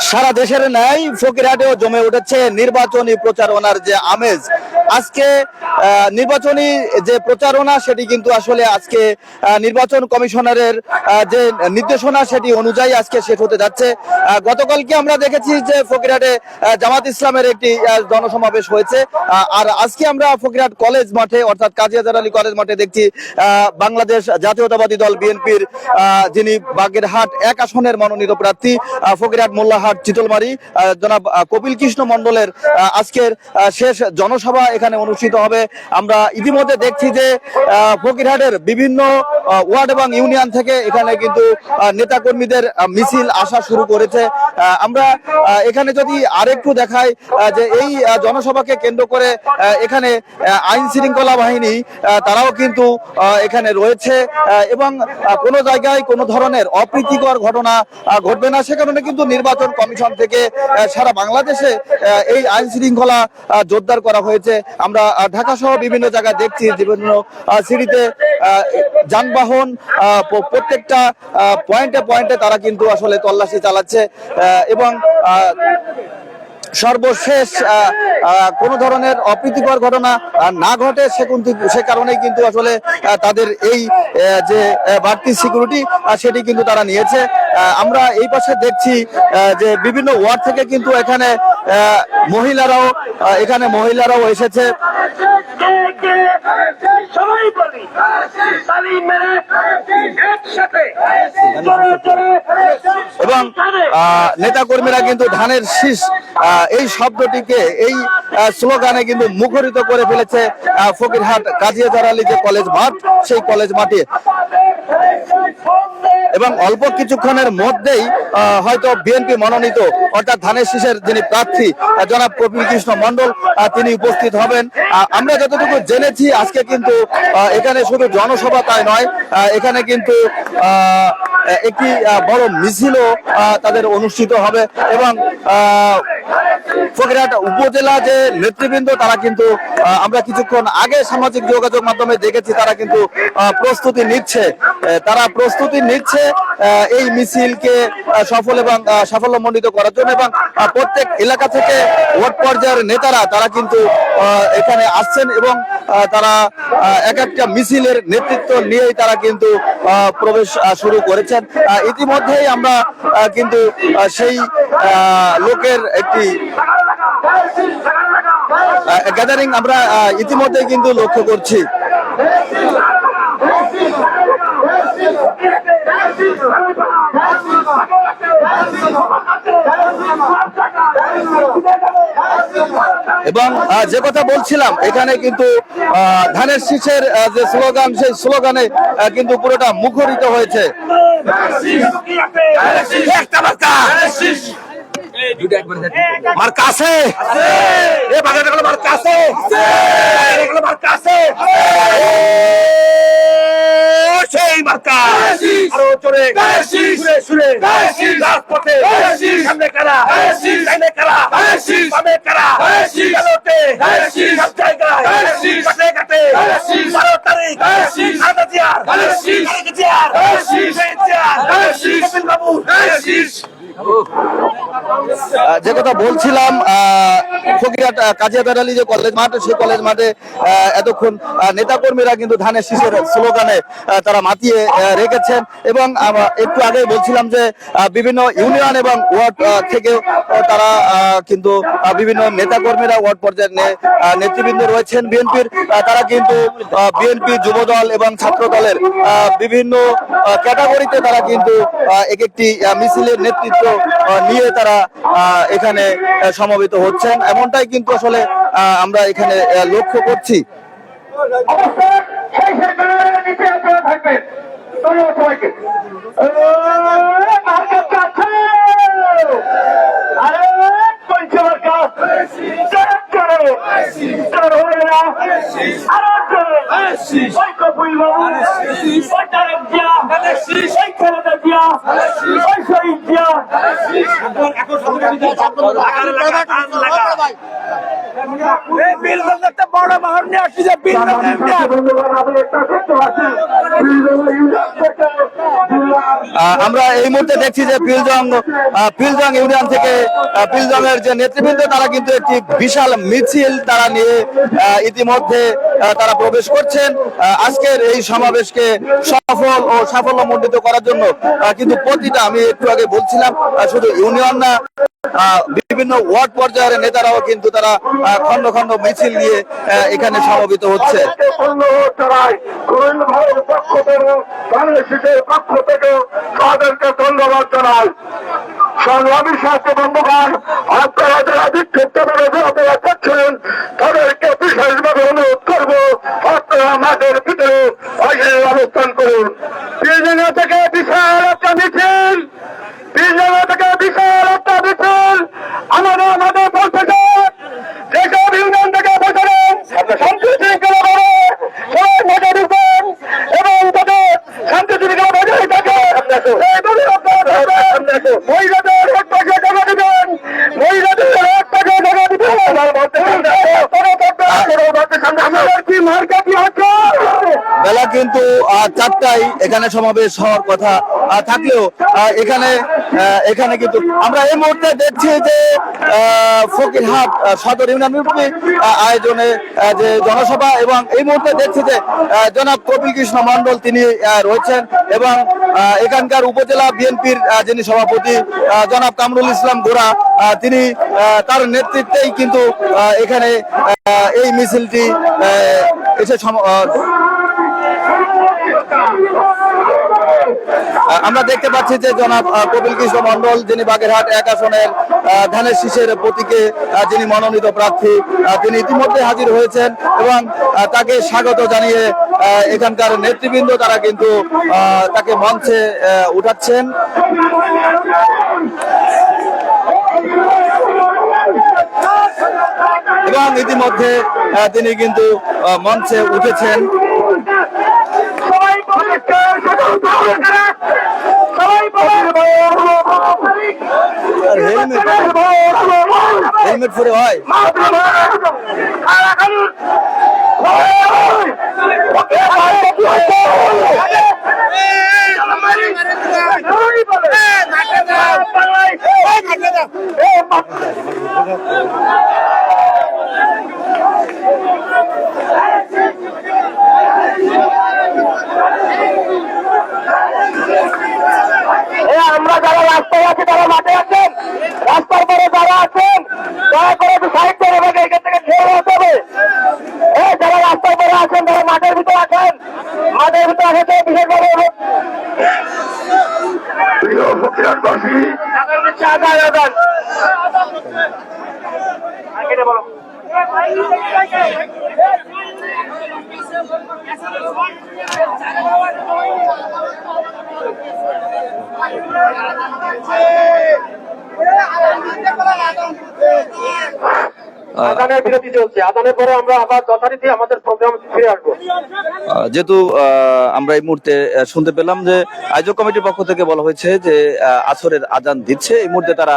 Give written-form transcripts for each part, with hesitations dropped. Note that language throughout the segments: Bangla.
সারা দেশের ন্যায় ফকিরহাটেও জমে উঠেছে নির্বাচনী প্রচারণার যে আমেজ। আজকে নির্বাচনী যে প্রচারণা সেটি কিন্তু আসলে আজকে নির্বাচন কমিশনারের যে নির্দেশনা সেটি অনুযায়ী আজকে শেষ হতে যাচ্ছে। গতকালকে আমরা দেখেছি যে ফকিরহাটে জামাত ইসলামের একটি জনসমাবেশ হয়েছে, আর আজকে আমরা ফকিরহাট কলেজ মাঠে অর্থাৎ কাজী আজহার আলী কলেজ মাঠে দেখছি বাংলাদেশ জাতীয়তাবাদী দল বিএনপির যিনি বাগেরহাট 1 আসনের মনোনীত প্রার্থী ফকিরহাট মোল্লাহাট চিতলমারি জনাব কপিল কৃষ্ণ মন্ডলের আজকের শেষ জনসভা এখানে অনুষ্ঠিত হবে। আমরা ইতিমধ্যে দেখছি যে ফকিরহাটের বিভিন্ন ওয়ার্ড এবং ইউনিয়ন থেকে এখানে কিন্তু নেতাকর্মীদের মিছিল আসা শুরু করেছে। আমরা এখানে যদি আরেকটু দেখাই যে এই জনসভাকে কেন্দ্র করে এখানে আইন শৃঙ্খলা বাহিনী তারাও কিন্তু এখানে রয়েছে এবং কোনো জায়গায় কোনো ধরনের অপ্রীতিকর ঘটনা ঘটবে না, সে কারণে কিন্তু নির্বাচন কমিশন থেকে সারা বাংলাদেশে এই আইন শৃঙ্খলা জোরদার করা হয়েছে। আমরা ঢাকা সহ বিভিন্ন জায়গায় দেখছি বিভিন্ন সিঁড়িতে যানবাহন প্রত্যেকটা পয়েন্টে পয়েন্টে তারা কিন্তু আসলে তল্লাশি চালাচ্ছে এবং সর্বশেষ কোন ধরনের অপ্রীতিকর ঘটনা না ঘটে সে কারণেই কিন্তু আসলে তাদের এই যে বাড়তি সিকিউরিটি সেটি কিন্তু তারা নিয়েছে। আমরা এই পাশে দেখছি যে বিভিন্ন ওয়ার্ড থেকে কিন্তু এখানে মহিলারাও এসেছে এবং নেতাকর্মীরা কিন্তু ধানের শীষ এই শব্দটিকে এই স্লোগানে কিন্তু মুখরিত করে ফেলেছে ফকিরহাট কাজী আজহার আলী যে কলেজ মাঠ সেই কলেজ মাঠে। এবং অল্প কিছুক্ষণের মধ্যেই হয়তো বিএনপি মনোনীত অর্থাৎ ধানের শীষের যিনি প্রার্থী জনাব কপিল কৃষ্ণ মন্ডল তিনি উপস্থিত হবেন। আমরা যতটুকু জেনেছি আজকে কিন্তু এখানে শুধু জনসভা তাই নয়, এখানে কিন্তু একটি বড় মিছিলও তাদের অনুষ্ঠিত হবে এবং ফকিরহাট উপজেলা যে নেতৃবৃন্দ তারা কিন্তু আমরা কিছুক্ষণ আগে সামাজিক যোগাযোগ মাধ্যমে দেখেছি তারা কিন্তু প্রস্তুতি নিচ্ছে এই মিছিলকে সফল এবং সাফল্যমণ্ডিত করার জন্য এবং প্রত্যেক এলাকা থেকে ওয়ার্ড পর্যায়ের নেতারা তারা কিন্তু এখানে আসছেন এবং তারা এক একটা মিছিলের নেতৃত্ব নিয়েই তারা কিন্তু প্রবেশ শুরু করেছেন। ইতিমধ্যেই আমরা কিন্তু সেই লোকের একটি গ্যাদারিং আমরা ইতিমধ্যে কিন্তু লক্ষ্য করছি। এবং যে কথা বলছিলাম এখানে কিন্তু ধানের শীষের যে স্লোগান সেই স্লোগানে কিন্তু পুরোটা মুখরিত হয়েছে। যে কথা বলছিলাম ফকিরহাট কাজী আজহার আলী যে কলেজ মাঠ সেই কলেজ মাঠে এতক্ষণ নেতাকর্মীরা কিন্তু ধানের শীষের স্লোগানে তারা মাতিয়ে রেখেছেন এবং একটু আগে বলছিলাম যে বিভিন্ন ইউনিয়ন এবং ওয়ার্ড থেকে তারা কিন্তু বিভিন্ন নেতাকর্মীরা ওয়ার্ড পর্যায়ের নেতৃবৃন্দ রয়েছেন বিএনপির, তারা কিন্তু বিএনপি যুবদল এবং ছাত্র দলের বিভিন্ন ক্যাটাগরিতে তারা কিন্তু এক একটি মিছিলের নেতৃত্ব নিয়ে তারা এখানে সমবেত হচ্ছেন, এমনটাই কিন্তু আসলে আমরা এখানে লক্ষ্য করছি। আমরা এই মুহূর্তে দেখছি যে পিলজং ইউনিয়ন থেকে পিলজং এর যে নেতৃবৃন্দ তারা কিন্তু একটি বিশাল মিছিল তারা নিয়ে ইতিমধ্যে তারা প্রবেশ করছেন আজকের এই সমাবেশকে সফল ও সাফল্যমণ্ডিত করার জন্য। কিন্তু প্রতিটা আমি একটু আগে বলছিলাম শুধু ইউনিয়ন না, বিভিন্ন ওয়ার্ড পর্যায়ের নেতারাও কিন্তু তারা খন্ড খন্ড মিছিল নিয়ে এখানে সমবেত হচ্ছে। ধন্যবাদ জানাই সংগ্রামী স্বাস্থ্য বন্ধুগণ, আপনারা যারা বিক্ষিপ্ত আপনারা করছেন তাদেরকে বিশেষভাবে অনুরোধ করবো আপনারা আমাদের ভিতরে অবস্থান করুন। তিন জায়গা থেকে বিশাল একটা মিছিল, তিন জায়গা থেকে বিশাল একটা মিছিল আমাদের বলতে চান যেসব ইউনিয়ন থেকে বসেন শান্তি শৃঙ্খলা করে সবাই মজা দিবেন এবং তাদের শান্তি শৃঙ্খলা বজায় থাকে। মহিলাদের এক পাশে টাকা দিবেন, মহিলাদের এক পাশে টাকা দিবেন। আমাদের কি মার্কা কি হচ্ছে? বেলা কিন্তু 4টায় এখানে সমাবেশ হওয়ার কথা থাকলেও এখানে কিন্তু আমরা এই মুহূর্তে দেখছি যে ফকিরহাট সদর ইউনিয়ন বিএনপি আয়োজনে যে জনসভা, এবং এই মুহূর্তে দেখছি যে জনাব কপিল কৃষ্ণ মন্ডল তিনি রয়েছেন এবং এখানকার উপজেলা বিএনপির যিনি সভাপতি জনাব কামরুল ইসলাম গোড়া তিনি তার নেতৃত্বেই কিন্তু এখানে এই মিছিলটি এসে আমরা দেখতে পাচ্ছি যে জনাব কপিল কৃষ্ণ মন্ডল যিনি বাগেরহাট 1 আসনের ধানের শীষের প্রতীকে যিনি মনোনীত প্রার্থী তিনি ইতিমধ্যে হাজির হয়েছেন এবং তাকে স্বাগত জানিয়ে এখানকার নেতৃবৃন্দ তারা কিন্তু তাকে মঞ্চে উঠাচ্ছেন। এবং ইতিমধ্যে তিনি কিন্তু মঞ্চে উঠেছেন। হেলমেট পরে হয় আমরা যারা রাস্তায় আছি তারা মাঠে আছেন, রাস্তার পরে যারা আছেন দয়া করে একটু সাইড করে দেবেন, এখান থেকে ছেড়ে যেতে হবে। যারা রাস্তার পরে আছেন তারা মাঠের ভিতরে আছেন, মাঠের ভিতরে আসতে বিশেষভাবে বলো আদানের বিরতি চলছে, আদানের পরে আমরা আবার যথারীতি আমাদের প্রোগ্রাম ফিরে আসবো। যেহেতু আমরা এই মুহূর্তে শুনতে পেলাম যে আয়োজক কমিটির পক্ষ থেকে বলা হয়েছে যে আসরের আজান দিচ্ছে, এই মুহূর্তে তারা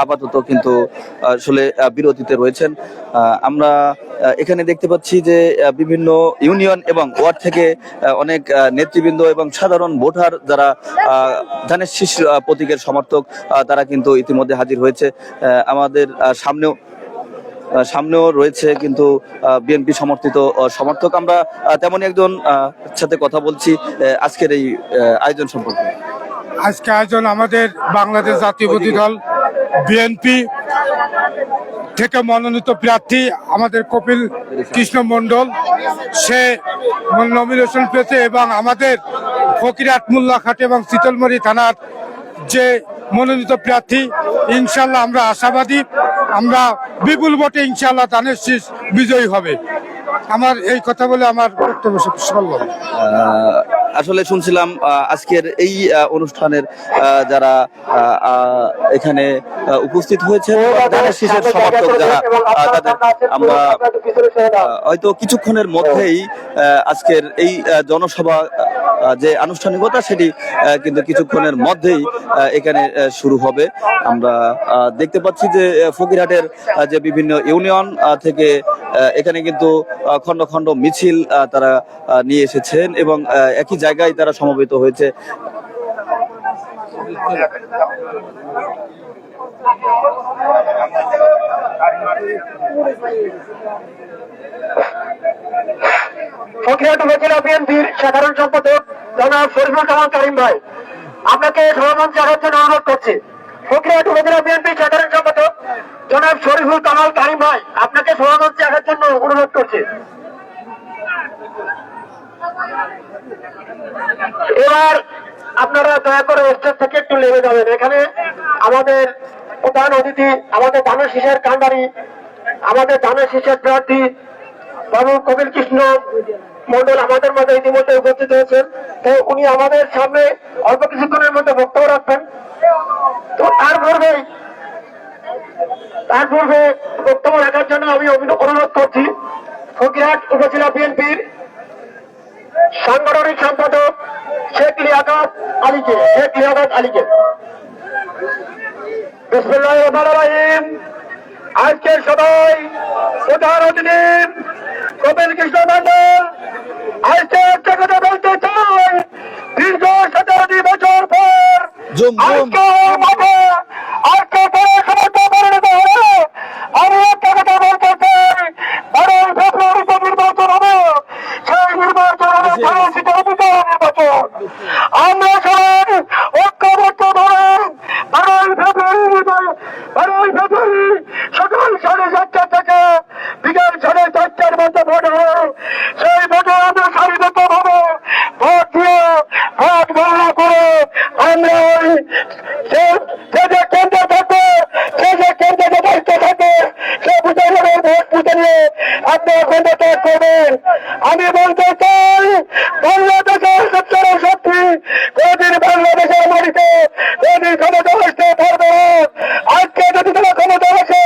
আপাতত কিন্তু আসলে বিরতিতে রয়েছেন। আমরা এখানে দেখতে পাচ্ছি যে বিভিন্ন ইউনিয়ন এবং ওয়ার্ড থেকে অনেক নেতৃবৃন্দ এবং সাধারণ ভোটার যারা ধানের শীষ প্রতীকের সমর্থক তারা কিন্তু ইতিমধ্যে হাজির হয়েছে। আমাদের সামনেও রয়েছে কিন্তু বিএনপি সমর্থিত সমর্থক। আমরা তেমনই একজন সাথে কথা বলছি আজকের এই আয়োজন সম্পর্কে। আজকে আয়োজন আমাদের বাংলাদেশ জাতীয়তাবাদী দল বিএনপি থেকে মনোনীত প্রার্থী আমাদের কপিল কৃষ্ণ মন্ডল, সে নমিনেশন পেয়েছে এবং আমাদের ফকিরহাট মোল্লাঘাট এবং শীতলমারী থানার যে মনোনীত প্রার্থী ইনশাল্লাহ আমরা আশাবাদী, আমরা বিপুল ভোটে ইনশাল্লাহ ধানের শীষ বিজয়ী হবে। আমার এই কথা বলে আমার বক্তব্য শেষ করলাম। আসলে শুনছিলাম আজকের এই অনুষ্ঠানের যারা এখানে উপস্থিত হয়েছে ধানের শীষের সমর্থক যারা, তাদের আমরা হয়তো কিছুক্ষণের মধ্যেই আজকের এই জনসভা যে আনুষ্ঠানিকতা সেটি কিন্তু কিছুক্ষণের মধ্যেই এখানে শুরু হবে। আমরা দেখতে পাচ্ছি যে ফকিরহাটের যে বিভিন্ন ইউনিয়ন থেকে এখানে কিন্তু খন্ড খন্ড মিছিল তারা নিয়ে এসেছেন এবং একই জায়গায় তারা সমবেত হয়েছে। ফকিরহাট উপজেলা বিএনপির সাধারণ সম্পাদক জনাব শরীফুল কামাল কারিম ভাই, আপনাকে সভামঞ্চে আসার জন্য অনুরোধ করছি। ফকিরহাট উপজেলা বিএনপির সাধারণ সম্পাদক জনাব শরীফুল কামাল কারিম ভাই, আপনাকে সভামঞ্চে আসার জন্য অনুরোধ করছি। এবার আপনারা দয়া করে স্টেজ থেকে একটু নেমে যাবেন। এখানে আমাদের প্রধান অতিথি, আমাদের ধানের শীষের কান্ডারি, আমাদের ধানের শীষের প্রার্থী বাবু কপিল কৃষ্ণ মন্ডল আমাদের মাঝে ইতিমধ্যে উপস্থিত হয়েছেন। তো উনি আমাদের সামনে অল্প কিছুক্ষণের মধ্যে বক্তব্য রাখবেন। তো তার পূর্বে বক্তব্য রাখার জন্য আমি অনুরোধ করছি ফকিরহাট উপজেলা বিএনপির সাংগঠনিক সম্পাদক শেখ লিয়াকত আলীকে। বিসমিল্লাহির রহমানির রহিম। আজকের সবাই প্রধান অতিথি কপিল কৃষ্ণ মন্ডল, আজকে একটা কথা বলতে চাই, দীর্ঘ 17 বছর পর আমি একটা কথা বলতে চাই, 12 ফেব্রুয়ারিতে নির্বাচন হবে, সেই নির্বাচন হবে নির্বাচন। আমরা সবাই ঐক্যবদ্ধ ভাবে 12 ফেব্রুয়ারি সকাল 4:30 থেকে বিকাল 4:30টার মধ্যে ভোট হবে। সেই ভোটে আমরা সারিবদ্ধ ভাবে ভোট দিয়ে ভোট গণনা করে আমরা ওই যে কেন্দ্র থাকবে, যে কেন্দ্রে দায়িত্ব থাকবে, সে বুঝে নেবে ভোট বুঝে নিয়ে আপনি কেন্দ্র ত্যাগ করবেন। আমি বলতে চাই, বাংলাদেশের সত্তর শক্তি কোনদিন বাংলাদেশের মাটিতে কোনদিন ক্ষমতা আসতে পারবে না। আজকে যদি তারা ক্ষমতা আসে,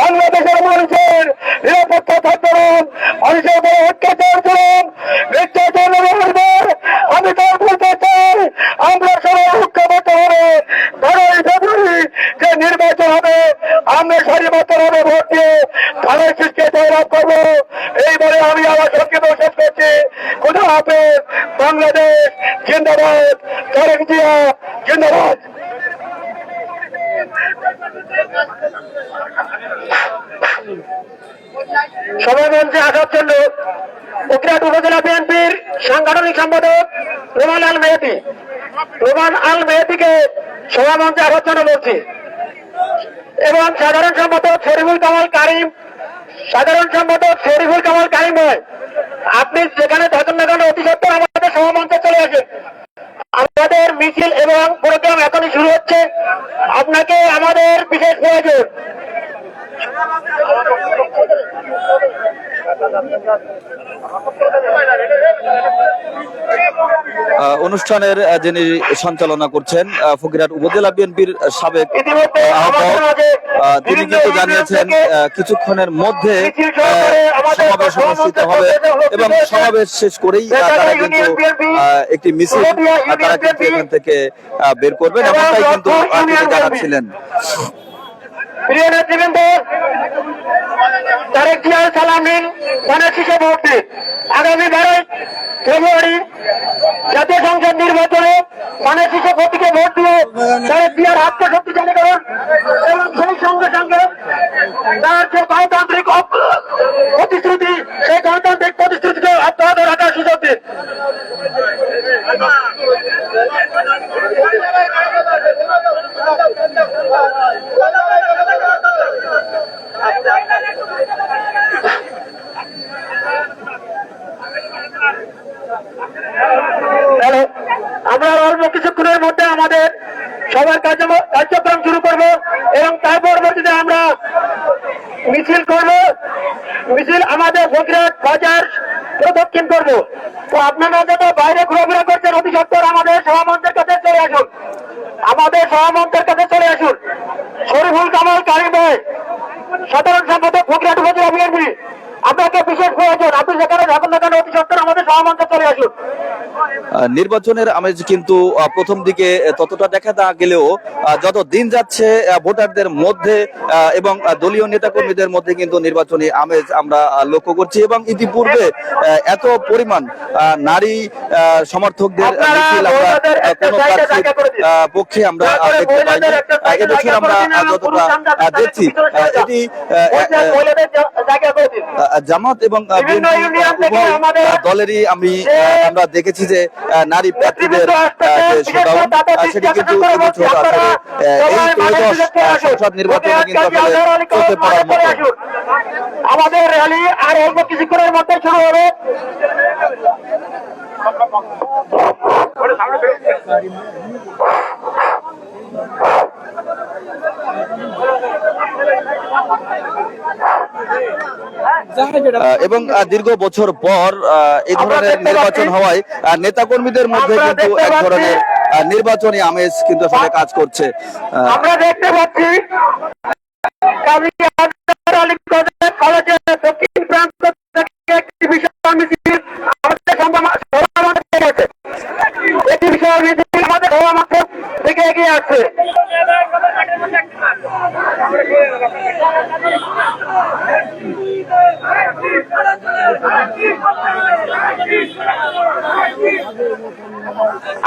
বাংলাদেশের মানুষের নিরাপত্তা থাকবে না, মানুষের বড় অত্যাচার করুন, নির্যাতন করবে। আমি তাই বলতে চাই, আমরা সবাই ঐক্যবদ্ধ হবে, 12 ফেব্রুয়ারি যে নির্বাচন হবে, আমরা সারিবদ্ধ ভাবে ভোট দিয়ে ধানের শীষকে জয়লাভ করবো। এইবারে আমি আমার সংক্ষেপে শেষ করছি। খোদা হাফেজ। বাংলাদেশ জিন্দাবাদ। তারেক জিয়া জিন্দাবাদ। সভামঞ্চে আসার জন্য ফকিরহাট উপজেলা বিএনপির সাংগঠনিক সম্পাদক রোমান আল মেহেদীকে সভামঞ্চে আসার জন্য বলছি, এবং সাধারণ সম্পাদক শরীফুল কামাল কারিম ভাই, আপনি যেখানে থাকেন না কেন অতি সত্ত্বর আমাদের সভামঞ্চে চলে আসেন। আমাদের মিছিল এবং প্রোগ্রাম এখনই শুরু হচ্ছে, আপনাকে আমাদের বিশেষ প্রয়োজন। অনুষ্ঠানের যিনি সঞ্চালনা করছেন ফকিরহাট উপজেলা বিএনপির সাবেক আহ্বায়ক, তিনি কিন্তু জানিয়েছেন কিছুক্ষণের মধ্যে সমাবেশ অনুষ্ঠিত হবে এবং সমাবেশ শেষ করেই তারা কিন্তু একটি মিছিল তারা কিন্তু এখান থেকে বের করবেন, এমনটাই কিন্তু তিনি জানাচ্ছিলেন। প্রিয় নেতৃবৃন্দ, তারেক জিয়ার সালাম নিন, ধানের শীষে ভোট দিন। আগামী 12 ফেব্রুয়ারি জাতীয় সংসদ নির্বাচনে ধানের শীষে প্রতীকে ভোট দিয়ে তারেক জিয়ার হাতকে শক্তিশালী করুন, এবং সেই সঙ্গে সঙ্গে তার যে গণতান্ত্রিক প্রতিশ্রুতি, সেই গণতান্ত্রিক প্রতিশ্রুতিকে অব্যাহত রাখার সুযোগ দিন। আমরা অল্প কিছুক্ষণের মধ্যে আমাদের সবার কার্যক্রম শুরু করব, এবং তার পরবর্তীতে আমরা মিছিল করব। মিছিল আমাদের ফকিরহাট বাজার প্রদক্ষিণ করব। তো আপনারা যারা বাইরে ঘোরাফেরা করছেন, অতি সত্ত্বর আমাদের সভামঞ্চের কাছে চলে আসুন। শরীফুল কামাল কারিম ভাই, সাধারণ সম্পাদক ফকিরহাট উপজেলা বিএনপি, আপনাকে বিশেষ প্রয়োজন। আপনি যেখানে থাকুন না কেন অতি সত্ত্বর আমাদের সভামঞ্চে চলে আসুন। নির্বাচনের আমেজ কিন্তু প্রথম দিকে ততটা দেখা না গেলেও যত দিন যাচ্ছে ভোটারদের মধ্যে এবং দলীয় নেতাকর্মীদের মধ্যে কিন্তু নির্বাচনী আমেজ আমরা লক্ষ্য করছি এবং ইতিপূর্বে এত পরিমাণ নারী সমর্থকদের মিছিল আমরা কোনো প্রার্থীর পক্ষে আমরা দেখতে পাইনি। এবছর আমরা যতটা দেখছি এটি জামাত এবং উভয় দলেরই আমরা দেখেছি যে নারী প্রার্থীদের যে শোডাউন সেটি কিন্তু এবছর আসলে এই ত্রয়োদশ সংসদ নির্বাচনে কিন্তু আসলে চলতে পারার মতো। আমাদের র্যালি আর অল্প কিছুক্ষণের মধ্যে শুরু হবে। এবং দীর্ঘ বছর পর এই ধরনের নির্বাচন হওয়ায় নেতাকর্মীদের মধ্যে কিন্তু এক ধরনের নির্বাচনী আমেজ কিন্তু আসলে কাজ করছে। আমরা দেখতে পাচ্ছি কলেজের দক্ষিণ প্রান্ত থেকে একটি বিশাল মিছিল একটি বিশাল মিছিল আমাদের সভা মাঠ থেকে এগিয়ে আসছে।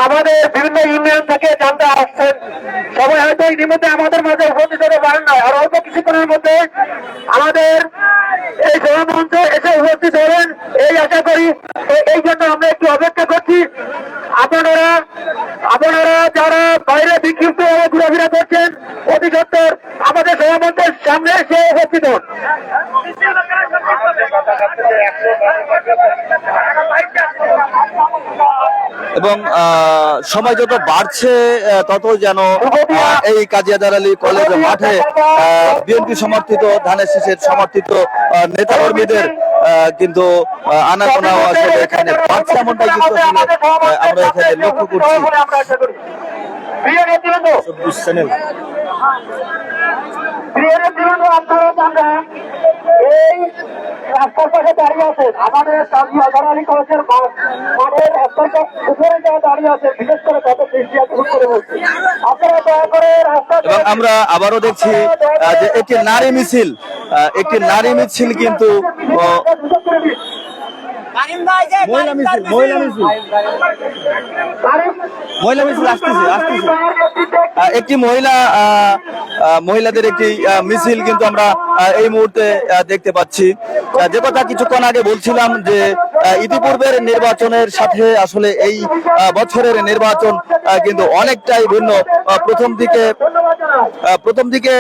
আমাদের বিভিন্ন ইউনিয়ন থেকে জানতে আসছেন, সবাই হয়তো ইতিমধ্যে আমাদের মাঝে উপস্থিত হতে পারেন না, আর অল্প কিছুক্ষণের মধ্যে আমাদের এই সভামঞ্চে এসে উপস্থিত হবেন এই আশা করি। এই জন্য আমরা একটু অপেক্ষা করছি। আপনারা যারা বাইরে বিক্ষিপ্ত ভাবে ঘোরাফেরা করছেন অতি সত্তর আমাদের সভামঞ্চের সামনে এসে উপস্থিত হন। এবং সময় যত বাড়ছে তত যেন এই কাজিয়াদার আলী কলেজ মাঠে বিএনপি সমর্থিত ধানের শীষের সমর্থিত নেতাকর্মীদের কিন্তু আনাগোনা আসলে এখানে বাড়ছে, এমনটাই কিন্তু আসলে আমরা এখানে লক্ষ্য করছি। এই রাস্তার পাশে দাঁড়িয়ে আছেন, আমাদের কাজিয়াদার আলী কলেজের মাঠের রাস্তার উপরে যারা দাঁড়িয়ে আছে, বিশেষ করে তাদের দৃষ্টি আকর্ষণ করে বলছি আপনারা দয়া করে রাস্তা। এবং আমরা আবারও দেখছি যে একটি নারী মিছিল কিন্তু একটি মহিলাদের একটি মিছিল কিন্তু আমরা এই মুহূর্তে দেখতে পাচ্ছি। যে কথা কিছুক্ষণ আগে বলছিলাম যে ইতিপূর্বের নির্বাচনের সাথে আসলে এই বছরের নির্বাচন কিন্তু অনেকটাই ভিন্ন। প্রথম দিকে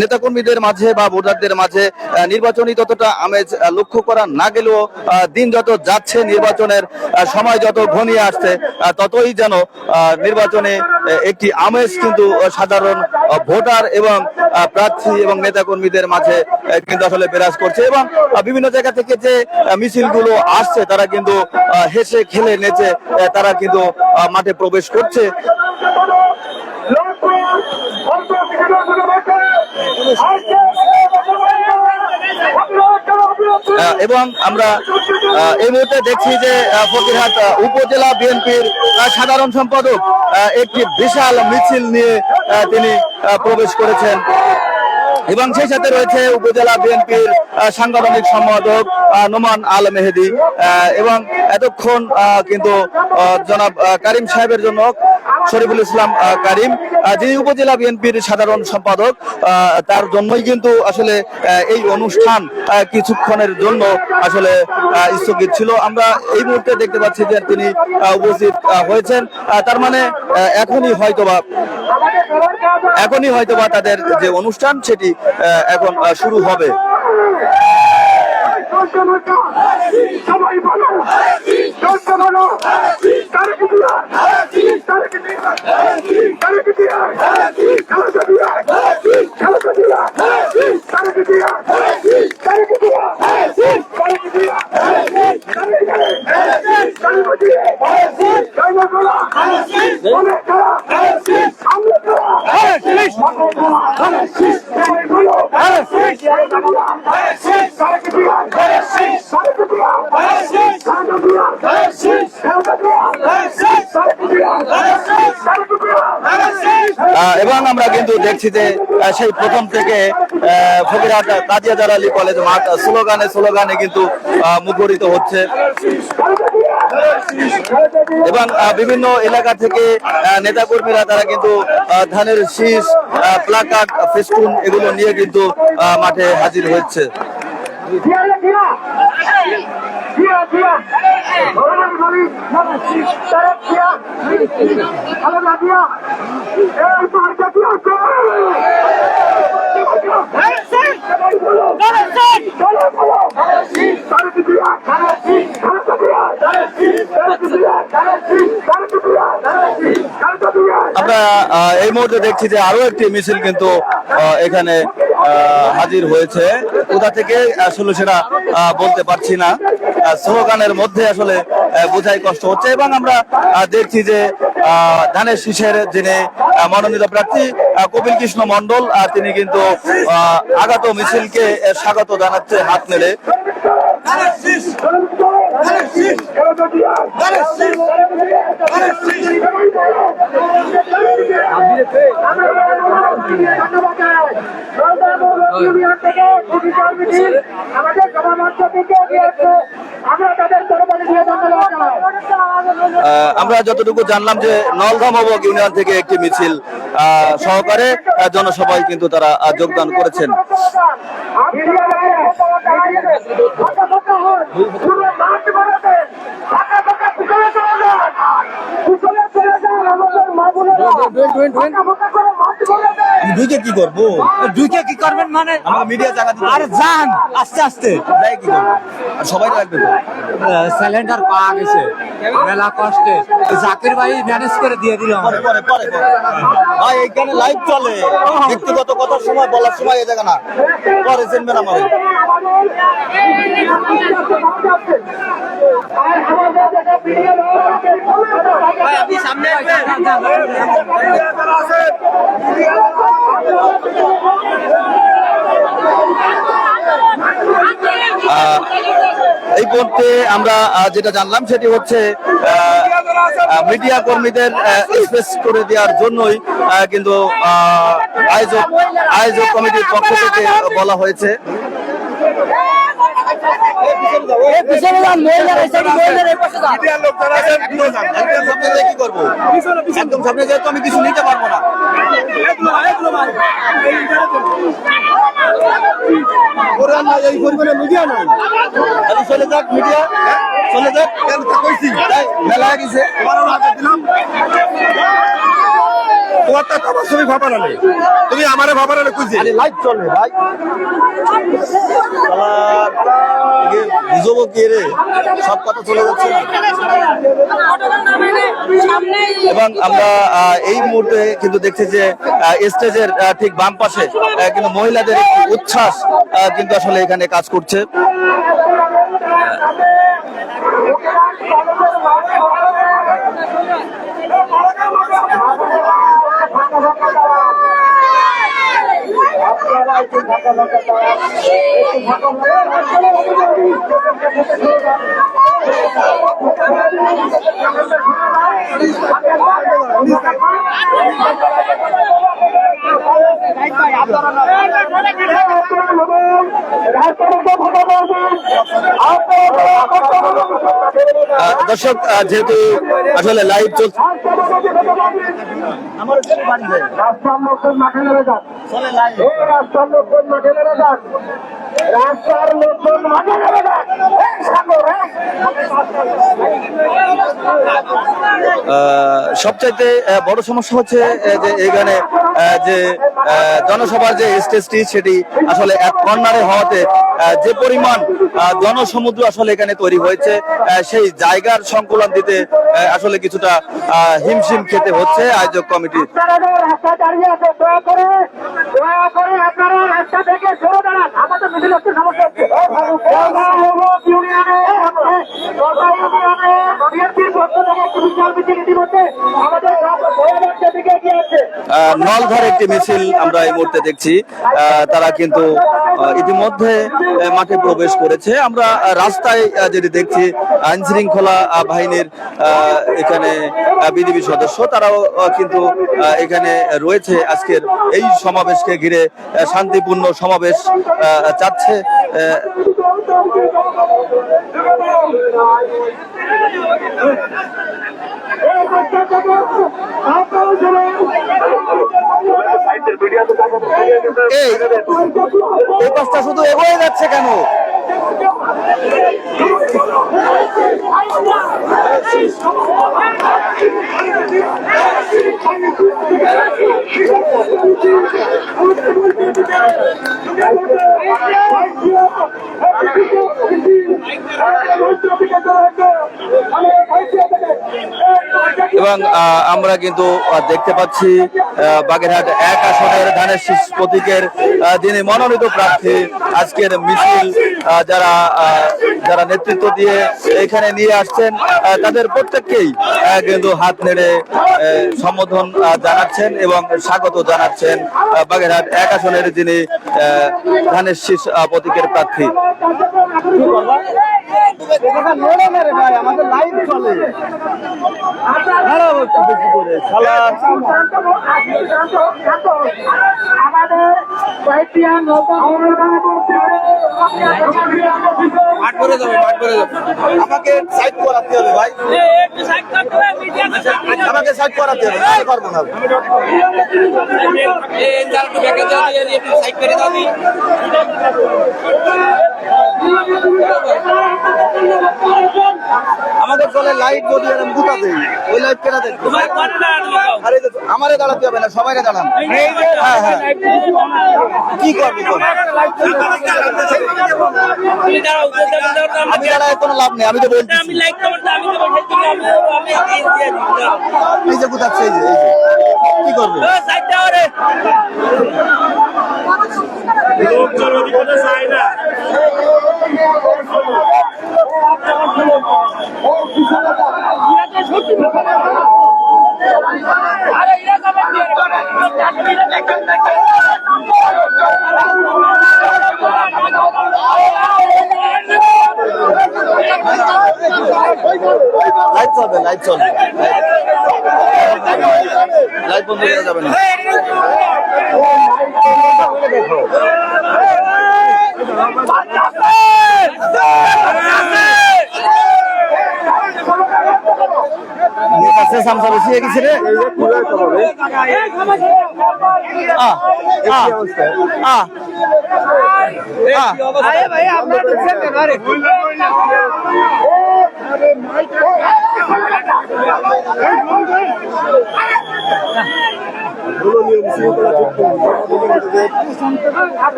নেতাকর্মীদের মাঝে বা ভোটারদের মাঝে নির্বাচনী ততটা আমেজ লক্ষ্য করা না গেলেও দিন যত যাচ্ছে, নির্বাচনের সময় যত ঘনিয়ে আসছে, ততই যেন নির্বাচনে একটি আমেজ কিন্তু সাধারণ ভোটার এবং প্রার্থী এবং নেতাকর্মীদের মাঝে কিন্তু আসলে বিরাজ করছে। এবং বিভিন্ন জায়গা থেকে যে মিছিলগুলো আসছে তারা কিন্তু হেসে খেলে নেচে তারা কিন্তু মাঠে প্রবেশ করছে। এবং আমরা এই মুহূর্তে দেখছি যে ফকিরহাট উপজেলা বিএনপির সাধারণ সম্পাদক একটি বিশাল মিছিল নিয়ে তিনি প্রবেশ করেছেন এবং সেই সাথে রয়েছে উপজেলা বিএনপির সাংগঠনিক সম্পাদক নোমান আল মেহেদি এবং এতক্ষণ কিন্তু জনাব কারিম সাহেবের জন্য শরীফুল ইসলাম কারিম, যিনি উপজেলা বিএনপির সাধারণ সম্পাদক, তার জন্যই কিন্তু আসলে এই অনুষ্ঠান কিছুক্ষণের জন্য আসলে স্থগিত ছিল। আমরা এই মুহূর্তে দেখতে পাচ্ছি যে তিনি উপস্থিত হয়েছেন, তার মানে এখনই হয়তোবা তাদের যে অনুষ্ঠান সেটি এখন শুরু হবে। সবাই বলো এবং আমরা কিন্তু দেখছি যে সেই প্রথম থেকে ফকিরহাট কাজী হায়দার আলী কলেজ মাঠ স্লোগানে কিন্তু মুখরিত হচ্ছে এবং বিভিন্ন এলাকা থেকে নেতাকর্মীরা তারা কিন্তু ধানের শীষ প্লাকার্ড ফেস্টুন এগুলো নিয়ে কিন্তু মাঠে হাজির হচ্ছে। আমরা এই মুহূর্তে দেখছি যে আরো একটি মিছিল কিন্তু এখানে হাজির হয়েছে। কোথা থেকে আসলে সেটা বলতে পারছি না, স্লোগানের মধ্যে আসলে বোঝাই কষ্ট হচ্ছে। এবং আমরা দেখছি যে ধানের শীষের যিনি মনোনীত প্রার্থী কপিল কৃষ্ণ মন্ডল তিনি কিন্তু আগত মিছিলকে স্বাগত জানাচ্ছে হাত নেড়ে। আমরা যতটুকু জানলাম যে নলধামবক ইউনিয়ন থেকে একটি মিছিল সহকারে জনসভায় কিন্তু তারা যোগদান করেছেন। দুইকে কি করবো? দুইটা কি করবেন মানে আমাকে মিডিয়া জায়গা দিতে আরে যান আস্তে আস্তে দেয় কি করবো? আর সবাই রাখবে তো। সিলিন্ডার পাওয়া গেছে মেলা কষ্টে জাকির ভাই ম্যানেজ করে দিয়ে দিল পরে পরে পরে পরে। ভাই এখানে লাইভ চলে, ব্যক্তিগত কথার সময় বলার সময় এই জায়গা না, পরে চিনবেন আমার। আপনি সামনে এই মুহূর্তে আমরা যেটা জানলাম সেটি হচ্ছে মিডিয়া কর্মীদের স্পেস করে দেওয়ার জন্যই কিন্তু আয়োজক কমিটির পক্ষ থেকে বলা হয়েছে। কি করবো? একদম সামনে যেহেতু আমি কিছু নিতে পারবো না। চলে যাক মিডিয়া, চলে যাক। মেলা গেছে তুমি ভাবা না, তুমি আমারে ভাবা না খুঁজে লাইভ চলবে ভাই। বুঝবো কি রে, সব কথা চলে যাচ্ছে না। এবং আমরা এই মুহূর্তে কিন্তু দেখছি যে স্টেজের ঠিক বাম পাশে কিন্তু মহিলাদের একটি উচ্ছ্বাস কিন্তু আসলে এখানে কাজ করছে। দর্শক যেহেতু আসলে লাইভ চলছে, রাস্তার লোকজন মাঠে নেমে যান, রাস্তার লোকজন মাঠে নেমে যান, রাস্তার লোকজন মাঠে নেমে যান। সবচাইতে বড় সমস্যা হচ্ছে যে এখানে যে জনসভার যে স্টেজটি সেটি আসলে এক কর্নারে হওয়াতে যে পরিমাণ জনসমুদ্র আসলে এখানে তৈরি হয়েছে সেই জায়গার সংকুলন দিতে আসলে কিছুটা হিমশিম খেতে হচ্ছে আয়োজক কমিটি। রাস্তা দাঁড়িয়ে আছে, দয়া করে আপনারা রাস্তা থেকে সরে দাঁড়ান, আমাদের মিছিল একটু সমস্যা হচ্ছে। নলধারে একটি মিছিল আমরা এই মুহূর্তে দেখছি। তারা কিন্তু ইতিমধ্যে মাঠে প্রবেশ করেছে। আমরা রাস্তায় যেটি দেখছি আইন শৃঙ্খলা বাহিনীর এখানে বিজিবি সদস্য তারাও কিন্তু এখানে রয়েছে। আজকের এই সমাবেশকে ঘিরে শান্তিপূর্ণ সমাবেশ চাচ্ছে। এই পাশটা শুধু এগোয়ে যাচ্ছে কেন? এবং আমরা কিন্তু দেখতে পাচ্ছি বাগেরহাট 1 আসনের ধানের শীষ প্রতীকের যিনি মনোনীত প্রার্থী আজকের মিছিল যারা যারা নেতৃত্ব দিয়ে এখানে নিয়ে আসছেন তাদের প্রত্যেককেই কিন্তু হাত নেড়ে সম্বোধন জানাচ্ছেন এবং স্বাগত জানাচ্ছেন বাগেরহাট 1 আসনের যিনি ধানের শীষ প্রতীকের প্রার্থী। আমাকে সাইড করাতে হবে ভাই, আমাকে সাইড করাতে হবে, আমি পারবো না। আমাদের দলে লাইট যদি এরকম দুটা দেই, ওই লাইট কেনা দেন। আরে আমারে দাঁড়াতে হবে না, সবাইকে দাঁড়ান। হ্যাঁ হ্যাঁ, কি করবি? আমি দাঁড়ায় কোনো লাভ নেই, আমি তো বলছি। এই যে বুঝাচ্ছে, এই যে কি করবো? লাইট চলবে, লাইট চলবে, লাইট বন্ধ করা যাবে না। সামসা বেশি হয়ে গেছে রে।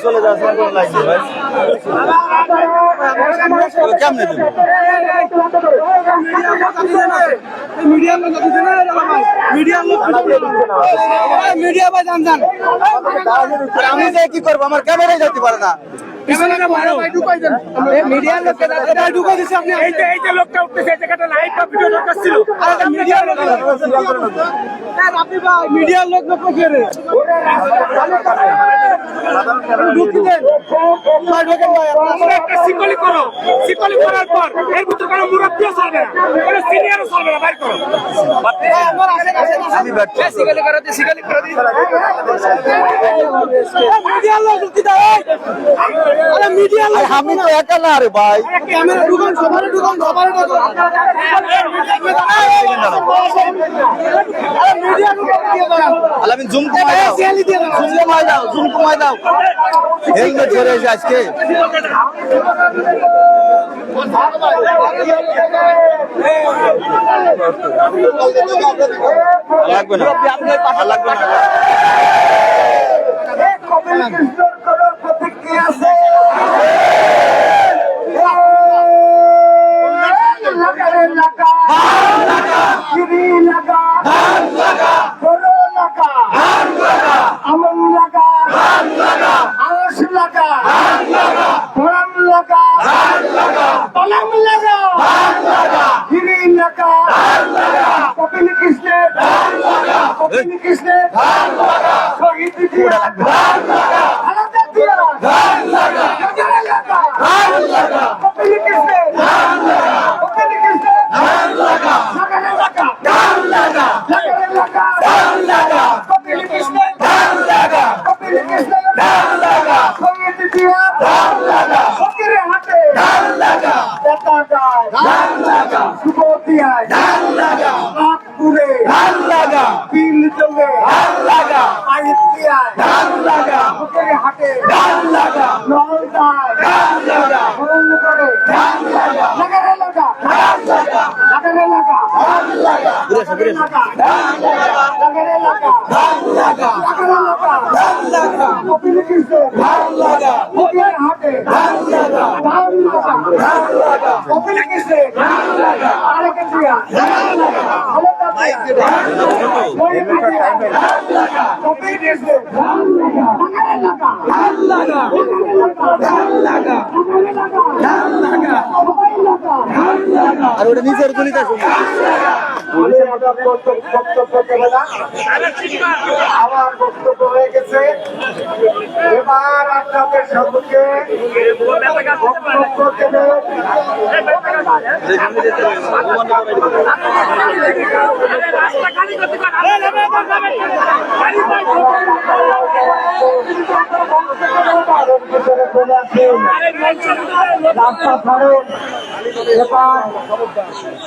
চলে যাচ্ছে কেমনে আমি যে কি করবো, আমার ক্যামেরাই যেতে পারে না। মিডিয়ার লোক শিকলি করো, শিকলি করার পর এর ভিতরে কোনো মুরব্বিও চলবে না, কোনো সিনিয়রও চলবে না, বাইর করো। শিকলি করো, শিকলি করো। মিডিয়ার লোক ঢুকি দাও। আরে মিডিয়ার লোক আমি তো একা না রে ভাই। ক্যামেরা ঢুকান, সবার ঢুকান, সবার ঢুকান। আরে মিডিয়া ঢুকান দিয়ে দাও। আমি জুম কমাই দাও, জুম কমাই দাও, জুম কমাই দাও। হেলমেট ধরে এসে আজকে লাগবে না, লাগবে না। গিরিন লাগা কপিল কৃষ্ণের কপিল কৃষ্ণের শহীদ দিয়া আলাদা দিয়া নগরের লাগা কপিল কৃষ্ণের কপিল কৃষ্ণের নগরের লাগা নগরের লাগা কপিল কৃষ্ণের কপিল কৃষ্ণের শহীদ দিয়া ফকিরের হাতে বেতা গায় সুবতিয়ায় নাগপুরে বিল চলে আইতিয়ায় ফকিরের হাটে নলদায় বরণ করে নগরের লাগা নগরের লাগা নগরের লাগা নগরের লাগা কপিল কৃষ্ণ ফকিরের হাটে কপিল কৃষ্ণ আরেকে দিয়া কপিল কৃষ্ণ আর ওটা নিচের গুলিটা শুনুন। আমার বক্তব্য হয়ে গেছে। এবার আপনাদের সম্মুখে বক্তব্য দেবে রাস্তা ছাড়ুন। এবার আপনাদের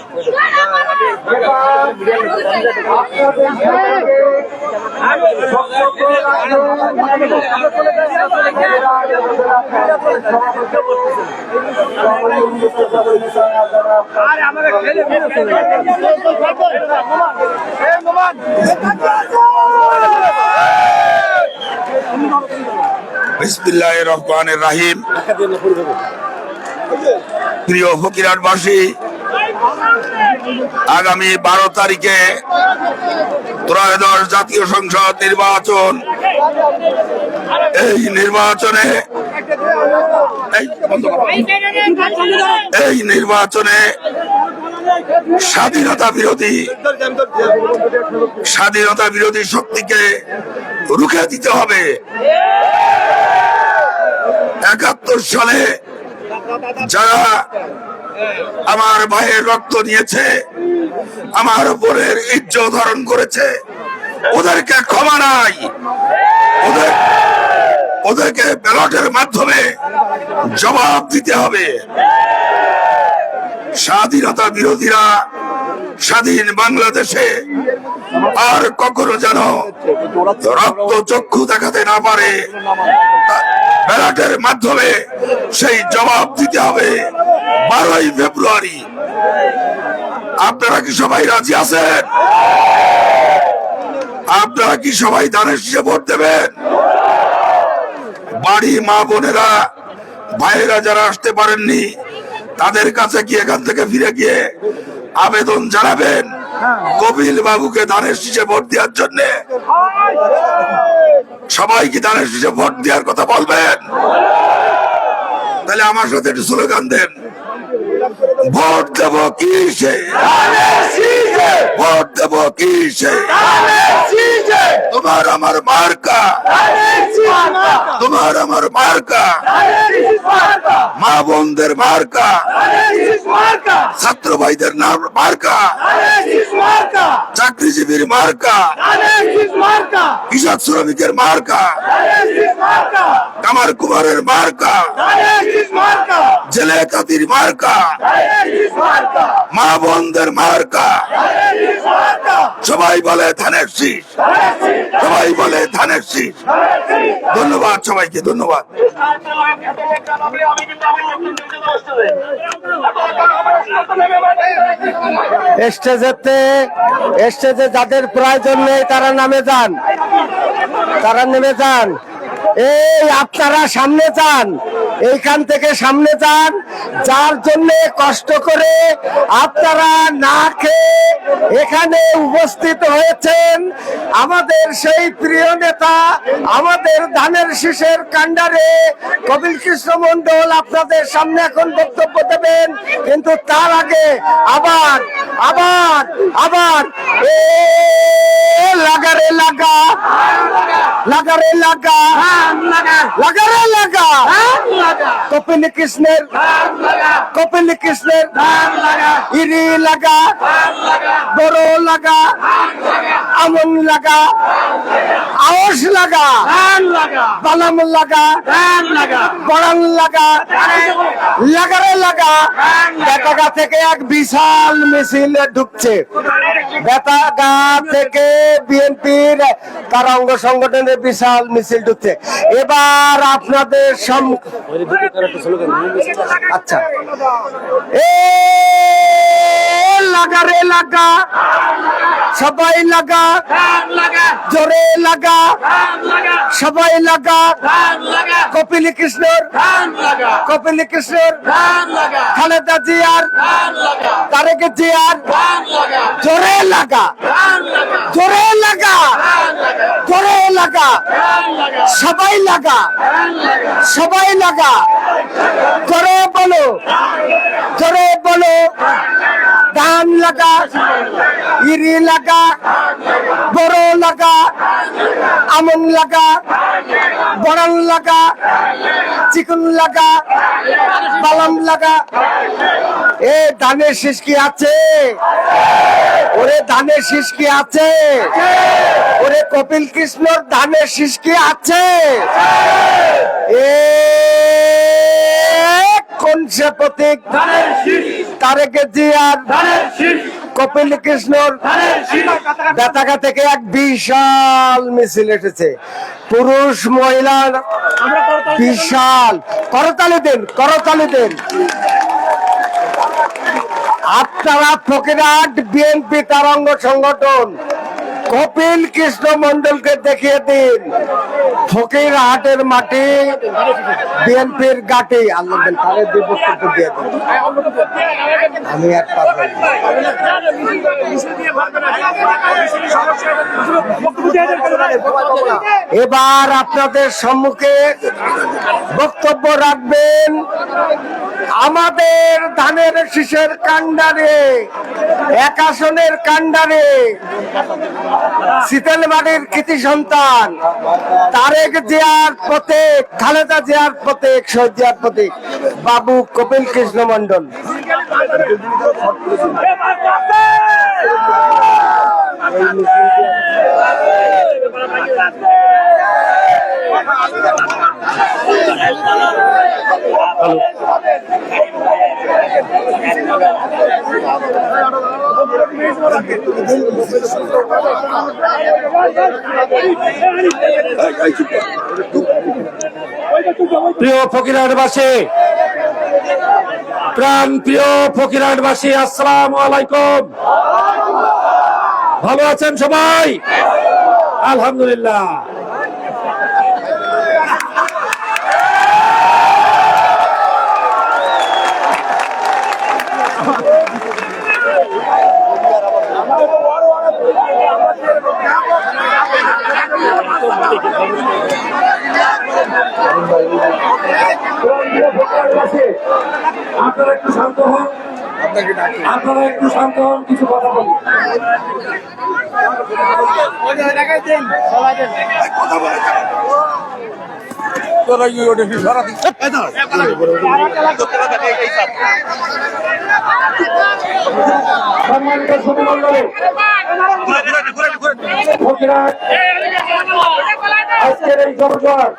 বিসমিল্লাহির রহমানির রহিম। প্রিয় ফকিরহাটবাসী, আগামী 12 তারিখে ত্রয়োদশ জাতীয় সংসদ নির্বাচন। এই নির্বাচনে স্বাধীনতা বিরোধী শক্তিকে রুখে দিতে হবে। 71 সালে যারা আমার ভাইয়ের রক্ত নিয়েছে, আমার বোনের ইজ্জত ধারণ করেছে, ওদেরকে ক্ষমা নাই। ওদেরকে ব্যালটের মাধ্যমে জবাব দিতে হবে। স্বাধীনতা বিরোধীরা স্বাধীন বাংলাদেশে আর কখনো যেন রক্ত চক্ষু দেখাতে না পারে। ব্যালটের মাধ্যমে সেই জবাব দিতে হবে 12ই ফেব্রুয়ারি। আপনারা কি সবাই রাজি আছেন? আপনারা কি সবাই দানের শীষে ভোট দেবেন? বাড়ি মা বোনেরা ভাইয়েরা যারা আসতে পারেননি, তাদের কাছে কি এখান থেকে ফিরে গিয়ে আবেদন জানাবেন কপিল বাবুকে ধানের শীষে ভোট দেওয়ার জন্য? সবাই কি ধানের শীষে ভোট দেওয়ার কথা বলবেন? তাহলে আমার সাথে একটু স্লোগান দেন। ভোট দেব কিসে? ভোট দেব কিসে? তোমার আমার মার্কা, তোমার আমার মার্কা, মা বোনদের মার্কা, ছাত্র ভাইদের নাম মার্কা, চাকরিজীবীর মার্কা, কৃষক শ্রমিকের মার্কা, কামার কুমারের মার্কা, জেলে কাতির মার্কা, মা বোনদের মার্কা। সবাই বলে ধানের শীষ, সবাই বলে ধানের শীষ। ধন্যবাদ সবাইকে, ধন্যবাদ। স্টেজে যাদের প্রয়োজন নেই তারা নেমে যান, তারা নেমে যান। এই আপনারা সামনে যান, এইখান থেকে সামনে যান। যার জন্য কষ্ট করে আপনারা না খেয়ে এখানে উপস্থিত হয়েছেন আমাদের সেই প্রিয় নেতা, আমাদের ধানের শীষের কাণ্ডারে কপিল কৃষ্ণ মণ্ডল আপনাদের সামনে এখন বক্তব্য দেবেন। কিন্তু তার আগে আবার আবার আবার লাগারে লাগা লাগারে লাগা লাগারে লাগা কপিল কৃষ্ণের ইরি লাগা বড় লাগা আমন লাগা আওস লাগা বালাম লাগা বড়ান লাগা লাগারে লাগা বেতাগা থেকে এক বিশাল মিছিল ঢুকছে। বেতাগা থেকে বিএনপির তার অঙ্গ সংগঠনের বিশাল মিছিল ঢুকছে। এবার আপনাদের আচ্ছা লাগারে লাগা সবাই লাগা জোরে লাগা সবাই লাগা কপিল কৃষ্ণর খালেদা জিয়ার তারেক জিয়ার জোরে লাগা জোরে লাগা জোরে লাগা সবাই লাগা সবাই লাগা জোরে বলো ধান লাগা ইরি লাগা বড় লাগা আমন লাগা বড়ান লাগা চিকন লাগা বালাম লাগা। এ ধানের শীষ কি আছে? ওরে ধানের শীষ কি আছে? ওরে কপিল কৃষ্ণর ধানের শীষ কি আছে? কোন সে প্রতীক? তারেক জিয়ার কপিল কৃষ্ণর বেতাগা থেকে এক বিশাল মিছিল এসেছে। পুরুষ মহিলার বিশাল করতালি দেন। আপনারা ফকিরহাট বিএনপি তার অঙ্গ সংগঠন কপিল কৃষ্ণ মন্ডলকে দেখিয়ে দিন ফকিরহাটের মাটি বিএনপির গাটি। আল্লাহ তাদের দিয়ে বক্তব্য দিয়ে দিন। আমি একটা এবার আপনাদের সম্মুখে বক্তব্য রাখবেন আমাদের ধানের শীষের কাণ্ডারে, এক আসনের কাণ্ডারে শীতলবাড়ির কৃতি সন্তান তারেক জিয়ার প্রতীক, খালেদা জিয়ার প্রতীক, শহীদ জিয়ার প্রতীক বাবু কপিল কৃষ্ণ মণ্ডল। প্রিয় ফকিরহাটবাসী, প্রাণ প্রিয় ফকিরহাটবাসী, আসসালামু আলাইকুম। ভালো আছেন সবাই? আলহামদুলিল্লাহ। আপনারা একটু শান্ত হন, কিছু কথা বলি। সম্মানিত সুধীমণ্ডলী, ফকিরহাট আজকের এই জনজোয়ার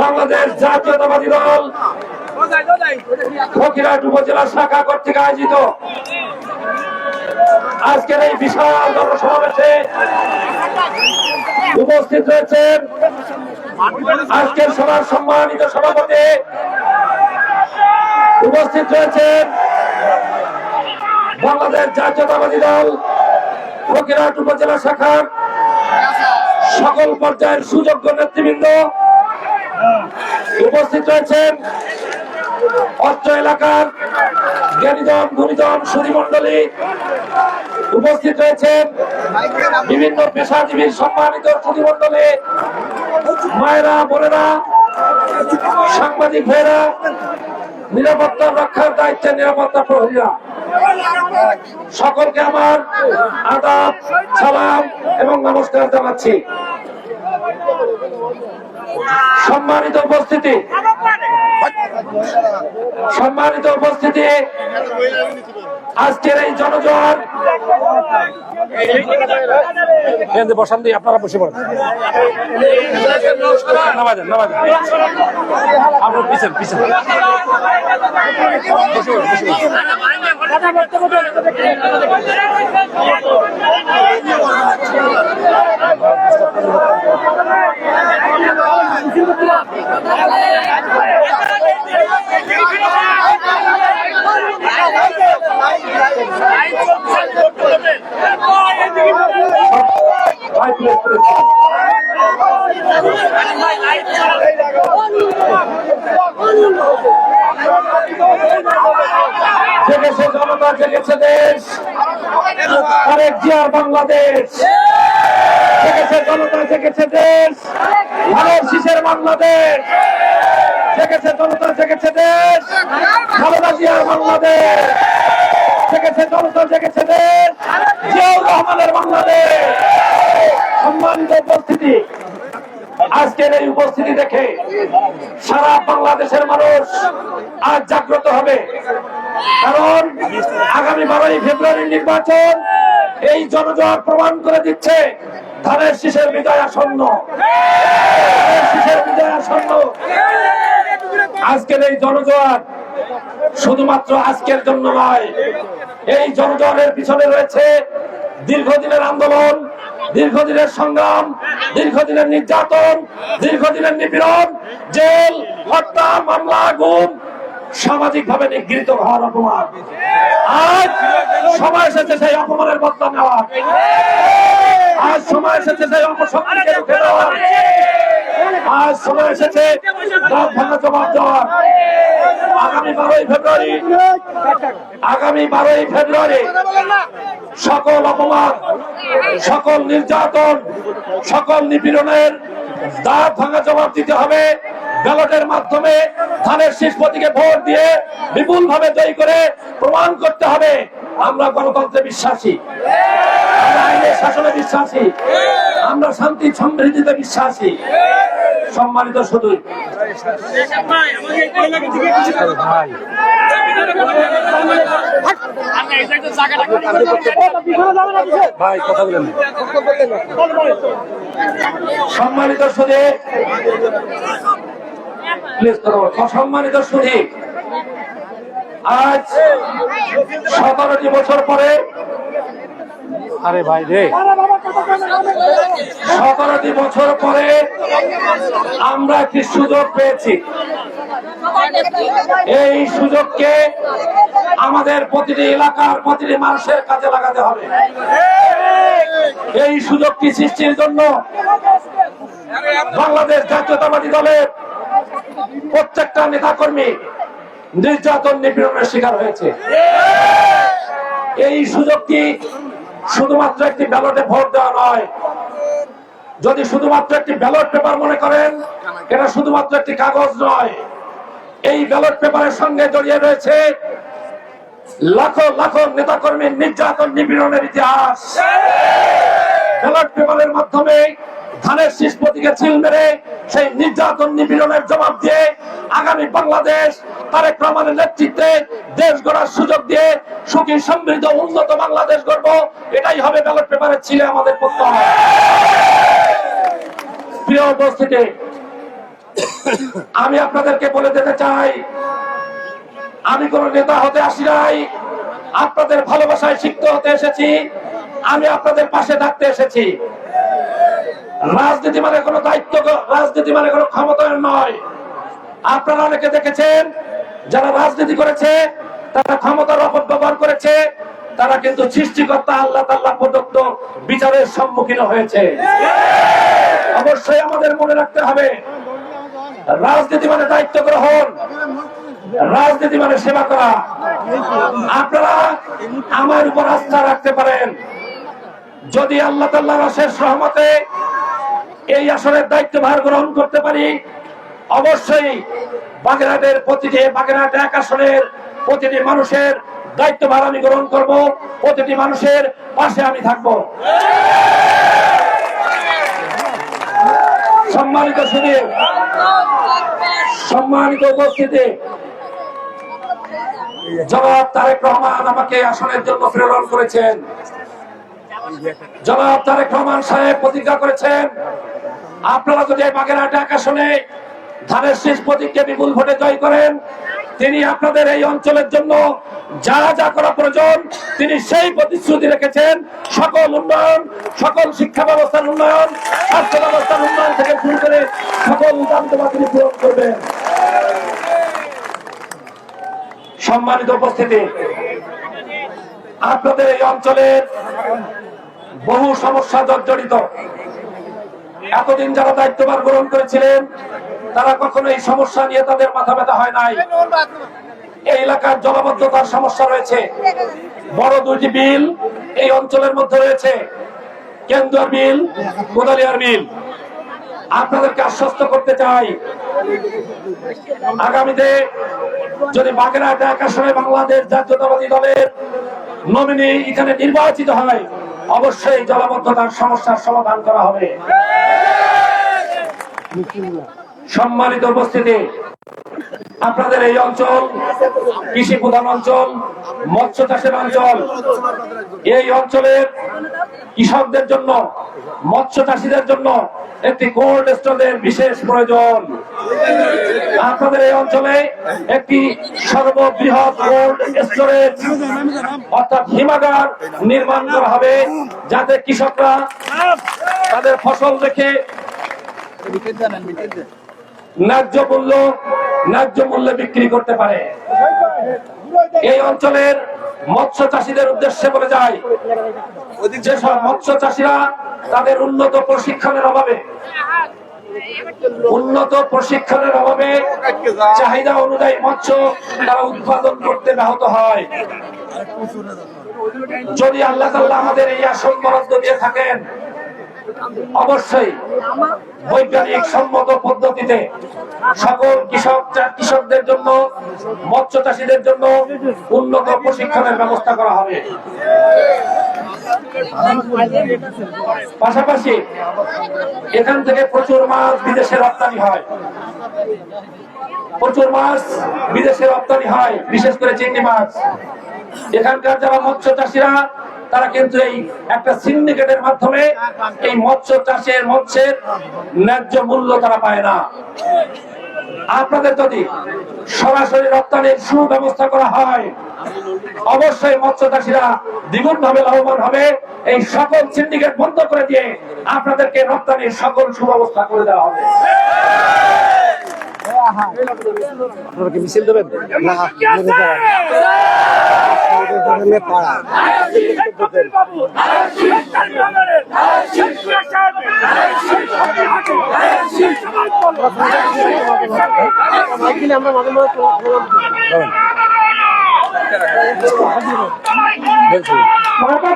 বাংলাদেশ জাতীয়তাবাদী দল ফকিরহাট উপজেলা শাখা কর্তৃক আয়োজিত আজকের এই বিশাল জনসমাবেশে উপস্থিত রয়েছেন আজকের সভার সম্মানিত সভাপতি, উপস্থিত রয়েছেন বাংলাদেশ জাতীয়তাবাদী দল ফকিরহাট উপজেলা শাখার সকল পর্যায়ের সুযোগ্য নেতৃবৃন্দ, উপস্থিত রয়েছেন অত্র এলাকার জ্ঞানীজন গুণীজন সুধীমণ্ডলী উপস্থিত রয়েছেন, বিভিন্ন পেশাজীবীর সম্মানিত সুধীমণ্ডলী, মায়েরা, বোনেরা, সাংবাদিক ভাইরা, নিরাপত্তা রক্ষার দায়িত্বে নিরাপত্তা প্রহরীরা, সকলকে আমার আদাব, সালাম এবং নমস্কার জানাচ্ছি। সম্মানিত উপস্থিতি, আজকের এই জনজোয়ার বসান দিয়ে আপনারা বসে পড়েন, আপনার পিছন পিছন জেগেছে জনতা, জেগেছে দেশ, আরেক জিয়ার বাংলাদেশ, জেগেছে জনতা, জেগেছে দেশ, ভারত শীষের বাংলাদেশ, জেগেছে জনতা, জেগেছে দেশ, খালেদা জিয়ার বাংলাদেশ, জেগেছে জনতা, জেগেছে দেশ, জিয়াউর রহমানের বাংলাদেশ। সম্মানিত উপস্থিতি, আজকের এই উপস্থিতি দেখে সারা বাংলাদেশের মানুষ আজ জাগ্রত হবে, কারণ আগামী 12ই ফেব্রুয়ারির নির্বাচন এই জনজোয়ার প্রমাণ করে দিচ্ছে ধানের শীষের বিজয় আসন্ন, ধানের শীষের বিজয় আসন্ন। আজকের এই জনজোয়ার শুধুমাত্র আজকের জন্য নয়, এই জনজোয়ারের পিছনে রয়েছে দীর্ঘদিনের আন্দোলন, দীর্ঘদিনের সংগ্রাম, দীর্ঘদিনের নির্যাতন, দীর্ঘদিনের নিপীড়ন, জেল, হত্যা, মামলা, গুম, সামাজিক ভাবে নিগৃহীত হওয়ার অপমান। আজ সময় এসেছে সেই অপমানের বদলা নেওয়ার, আজ সময় এসেছে সেই অপশক্তিকে রুখে দেওয়ার, আজ সময় এসেছে রাত ভাঙা জবাব দেওয়ার। আগামী 12ই ফেব্রুয়ারি সকল অপমান, সকল নির্যাতন, সকল নিপীড়নের দাঁত ভাঙা জবাব দিতে হবে। ব্যালটের মাধ্যমে ধানের শীষ প্রতীকে ভোট দিয়ে বিপুল ভাবে জয়ী করে প্রমাণ করতে হবে আমরা গণতন্ত্রে বিশ্বাসী, আমরা আইনের শাসনে বিশ্বাসী, আমরা শান্তি সমৃদ্ধিতে বিশ্বাসী। সম্মানিত শুধু সম্মানিত শুধু সম্মানিত শুধু আজ 17টি বছর পরে, আরে ভাই রে, 17টি বছর পরে আমরা একটি সুযোগ পেয়েছি। এই সুযোগকে আমাদের প্রতিটি এলাকার প্রতিটি মানুষের কাজে লাগাতে হবে। এই সুযোগটি সৃষ্টির জন্য বাংলাদেশ জাতীয়তাবাদী দলের প্রত্যেকটা নেতাকর্মী নির্যাতন, নিপীড়নের শিকার হয়েছে। এই সুযোগটি শুধুমাত্র একটি ব্যালটে ভোট দেওয়া নয়। যদি শুধুমাত্র একটি ব্যালট পেপার মনে করেন, এটা শুধুমাত্র একটি কাগজ নয়। এই ব্যালট পেপারের সঙ্গে জড়িয়ে রয়েছে লাখো লাখো নেতাকর্মীর নির্যাতন, নিপীড়নের ইতিহাস। ব্যালট পেপারের মাধ্যমে ধানের শীষ প্রতীকে ছিল মেরে সেই নির্যাতন, নিপীড়নের জবাব দিয়ে আগামী বাংলাদেশ তারেক রহমানের নেতৃত্বে দেশ গড়ার সুযোগ দিয়ে সুখী, সমৃদ্ধ, উন্নত বাংলাদেশ গড়ব। এটাই হবে ব্যালট পেপারের ছিল আমাদের প্রত্যয়। প্রিয় উপস্থিতি, আমি আপনাদেরকে বলে দিতে চাই, আমি কোন নেতা হতে আসি নাই, আপনাদের ভালোবাসায় শিখতে হতে এসেছি, আমি আপনাদের পাশে থাকতে এসেছি। রাজনীতি মানে কোনো দায়িত্ব, রাজনীতি মানে কোনো ক্ষমতায়ন নয়। আপনারা অনেকে দেখেছেন যারা রাজনীতি করেছে, তারা ক্ষমতার অপব্যবহার করেছে, তারা কিন্তু সৃষ্টিকর্তা আল্লাহ তাআলা প্রদত্ত বিচারের সম্মুখীন হয়েছে। অবশ্যই আমাদের মনে রাখতে হবে, রাজনীতি মানে দায়িত্ব গ্রহণ, রাজনীতি মানে সেবা করা। আপনারা আমার উপর আস্থা রাখতে পারেন। যদি আল্লাহ তাআলার অশেষ রহমতে এই আসনের দায়িত্বভার গ্রহণ করতে পারি, অবশ্যই বাগেরহাটের বাগেরহাট 1 আসনের প্রতিটি মানুষের দায়িত্বভার আমি গ্রহণ করব, প্রতিটি মানুষের পাশে আমি থাকব। সম্মানিত সুধী, সম্মানিত উপস্থিতি, জনাব তারেক রহমান আমাকে আসনের জন্য প্রেরণ করেছেন। জনাব তারেক রহমান সাহেব প্রতিজ্ঞা করেছেন, আপনারা যদি বাগেরহাট 1 আসনে ধানের শীষ প্রতীককে বিপুল ভোটে জয় করেন, তিনি আপনাদের এই অঞ্চলের জন্য যা যা করা প্রয়োজন তিনি সেই প্রতিশ্রুতি রেখেছেন। সকল উন্নয়ন, সকল শিক্ষা ব্যবস্থার উন্নয়ন, স্বাস্থ্য ব্যবস্থার উন্নয়ন থেকে শুরু করে সকল দাবি তিনি পূরণ করবেন। সম্মানিত উপস্থিতি, আপনাদের এই অঞ্চলের বহু সমস্যা জর্জরিত। এতদিন যারা দায়িত্বভার গ্রহণ করেছিলেন তারা কখনো এই সমস্যা নিয়ে তাদের মাথা ব্যথা হয় নাই। এই এলাকার জলাবদ্ধতার সমস্যা রয়েছে। বড় 2টি বিল এই অঞ্চলের মধ্যে রয়েছে, কেন্দুয়ার বিল, কোদালিয়ার বিল। আপনাদেরকে আশ্বস্ত করতে চাই, আগামীতে যদি বাগেরহাট 1 আসনে বাংলাদেশ জাতীয়তাবাদী দলের নমিনি এখানে নির্বাচিত হয়, অবশ্যই জলাবদ্ধতার সমস্যার সমাধান করা হবে। সম্মানিত উপস্থিতি, আপনাদের এই অঞ্চল কৃষি প্রধান অঞ্চল, মৎস্য চাষের অঞ্চল। এই অঞ্চলের কৃষকদের জন্য, মৎস্য চাষীদের জন্য একটি কোল্ড স্টোরেজের বিশেষ প্রয়োজন। আপনাদের এই অঞ্চলে একটি সর্ববৃহৎ কোল্ড স্টোরেজ অর্থাৎ হিমাগার নির্মাণ করা হবে, যাতে কৃষকরা তাদের ফসল রেখে ন্যায্য মূল্যে বিক্রি করতে পারে। এই অঞ্চলের মৎস্য চাষীদের উদ্দেশ্যে বলে যায়, যেসব মৎস্য চাষীরা তাদের উন্নত প্রশিক্ষণের অভাবে চাহিদা অনুযায়ী মৎস্য তারা উৎপাদন করতে ব্যাহত হয়। যদি আল্লাহ তাআলা আমাদের এই আসন বরাদ্দ দিয়ে থাকেন, অবশ্যই বৈজ্ঞানিক সম্মত পদ্ধতিতে সকল কৃষকদের জন্য, মৎস্য চাষীদের জন্য উন্নত প্রশিক্ষণের ব্যবস্থা করা হবে। পাশাপাশি এখান থেকে প্রচুর মাছ বিদেশে রপ্তানি হয়, বিশেষ করে চিংড়ি মাছ। এখানকার যারা মৎস্য চাষীরা তারা কিন্তু এই একটা সিন্ডিকেটের মাধ্যমে এই মৎস্যের ন্যায্য মূল্য তারা পায় না। আপনাদের যদি সরাসরি রপ্তানির সুব্যবস্থা করা হয়, অবশ্যই মৎস্য চাষীরা দ্বিগুণ ভাবে লাভবান হবে। এই সকল সিন্ডিকেট বন্ধ করে দিয়ে আপনাদেরকে রপ্তানির সকল সুব্যবস্থা করে দেওয়া হবে। মিছিল দেবেন না?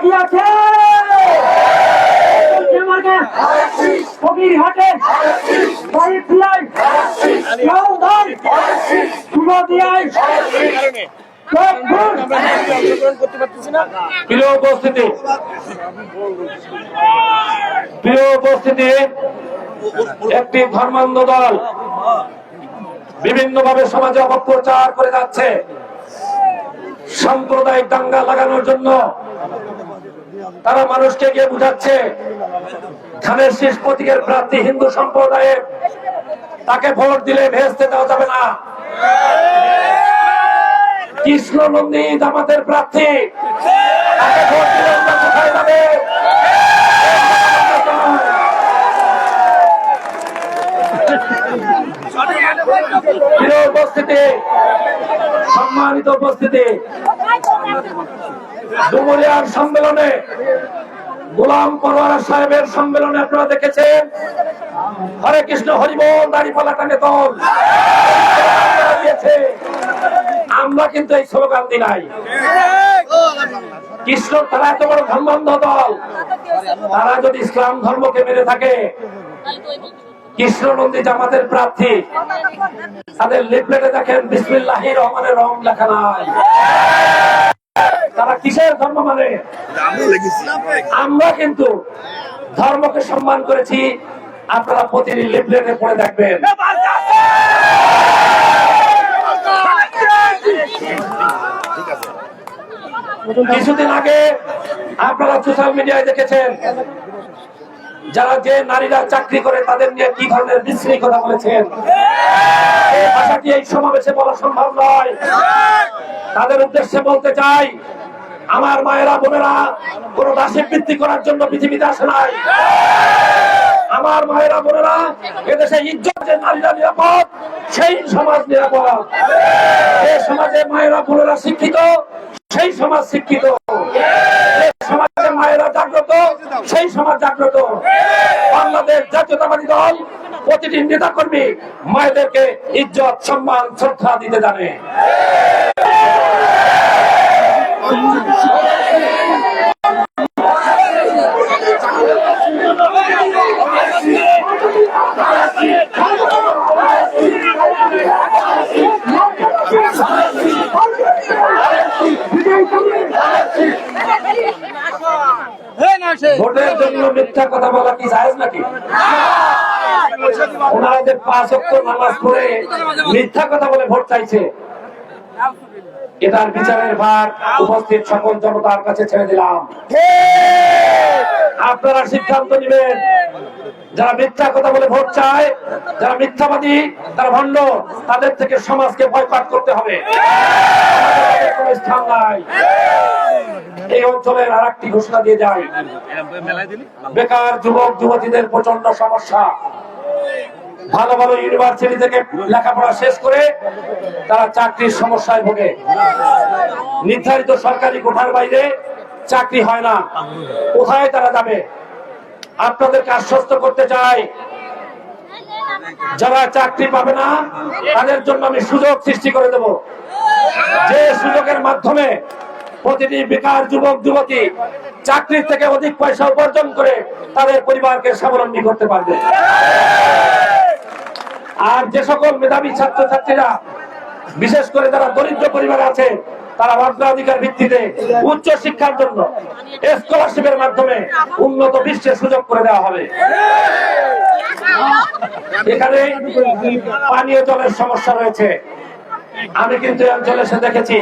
কি আছে কবির হাটে প্রিয় উপস্থিতি, একটি ধর্মান্ধ দল বিভিন্নভাবে সমাজে অপপ্রচার করে যাচ্ছে। সাম্প্রদায়িক দাঙ্গা লাগানোর জন্য তারা মানুষকে গিয়ে বুঝাচ্ছে ধানের শীষ প্রতীকের প্রার্থী হিন্দু সম্প্রদায়ের, তাকে ভোট দিলে ভেস্তে দেওয়া যাবে না। কৃষ্ণ নন্দী জামাতের প্রার্থী, তাকে ভোট দিলে কোথায় যাবে? প্রিয় উপস্থিতি, সম্মানিত উপস্থিতি, ডুমুরিয়ার সম্মেলনে, গোলাম পরোয়ার সাহেবের সম্মেলনে আপনারা দেখেছেন হরে কৃষ্ণ হরিবোল দাড়িপাল্লা টানে দল দিয়েছে। আমরা কিন্তু এই স্লোগান দিই নাই। কৃষ্ণ তারা এত বড় ধর্মান্ধ দল, তারা যদি ইসলাম ধর্মকে মেনে থাকে, কৃষ্ণনন্দী জামাতের প্রার্থী তাদের লিফলেটে দেখেন বিসমিল্লাহির রহমানির রহিম লেখা নাই। তারা কিসের ধর্ম মানে? আমরা কিন্তু ধর্মকে সম্মান করেছি। আপনারা প্রতিটি লিফলেটে পড়ে দেখবেন। কিছুদিন আগে আপনারা সোশ্যাল মিডিয়ায় দেখেছেন যারা যে নারীরা চাকরি করে তাদের নিয়ে কি ধরনের বিশ্রী কথা বলেছেন। এই ভাষাটি এই সমাবেশে বলা সম্ভব নয়। তাদের উদ্দেশ্যে বলতে চাই, আমার মায়েরা বোনেরা কোন দাসী বৃত্তি করার জন্য পৃথিবীতে আসে নাই। আমার মায়েরা বোনেরা এদেশে ইজ্জত যে নারীরা নিরাপদ, সেই সমাজ নিরাপদ। যে সমাজে মায়েরা বোনেরা শিক্ষিত, সেই সমাজ শিক্ষিত। যে সমাজে মায়েরা জাগ্রত, সেই সমাজ জাগ্রত। বাংলাদেশ জাতীয়তাবাদী দল প্রতিটি নেতা কর্মী মায়েদেরকে ইজ্জত, সম্মান, শ্রদ্ধা দিতে জানে। ভোটের জন্য মিথ্যা কথা বলা কি জায়েজ নাকি? ওনারা যে 5 ওয়াক্ত নামাজ পড়ে মিথ্যা কথা বলে ভোট চাইছে, এটার বিচারের ভার উপস্থিত সকল জনতার কাছে ছেড়ে দিলাম। আপনারা সিদ্ধান্ত নেবেন। যারা মিথ্যা কথা বলে ভোট চায়, যারা মিথ্যাবাদী, তারা ভণ্ড, তাদের থেকে সমাজকে বয়কট করতে হবে। কোনো স্থান নাই। এই অঞ্চলের আরেকটি ঘোষণা দিয়ে যায়, বেকার যুবক যুবতীদের প্রচন্ড সমস্যা। ভালো ভালো ইউনিভার্সিটি থেকে লেখাপড়া শেষ করে তারা চাকরির সমস্যায় ভোগে। নির্ধারিত সরকারি কোঠার বাইরে চাকরি হয় না। কোথায় তারা যাবে? আপনাদেরকে আশ্বস্ত করতে চাই, যারা চাকরি পাবে না তাদের জন্য আমি সুযোগ সৃষ্টি করে দেব, যে সুযোগের মাধ্যমে প্রতিটি বেকার যুবক যুবতী চাকরির থেকে অধিক পয়সা উপার্জন করে তাদের পরিবারকে স্বাবলম্বী করতে পারবে। আর যে সকল মেধাবী ছাত্রছাত্রীরা, বিশেষ করে যারা দরিদ্র পরিবারে আছে, তারা অগ্রাধিকার ভিত্তিতে উচ্চ শিক্ষার জন্য স্কলারশিপের মাধ্যমে উন্নত বিশ্বের সুযোগ করে দেওয়া হবে। এখানে পানীয় জলের সমস্যা রয়েছে। আমি কিন্তু এই অঞ্চলে এসে দেখেছি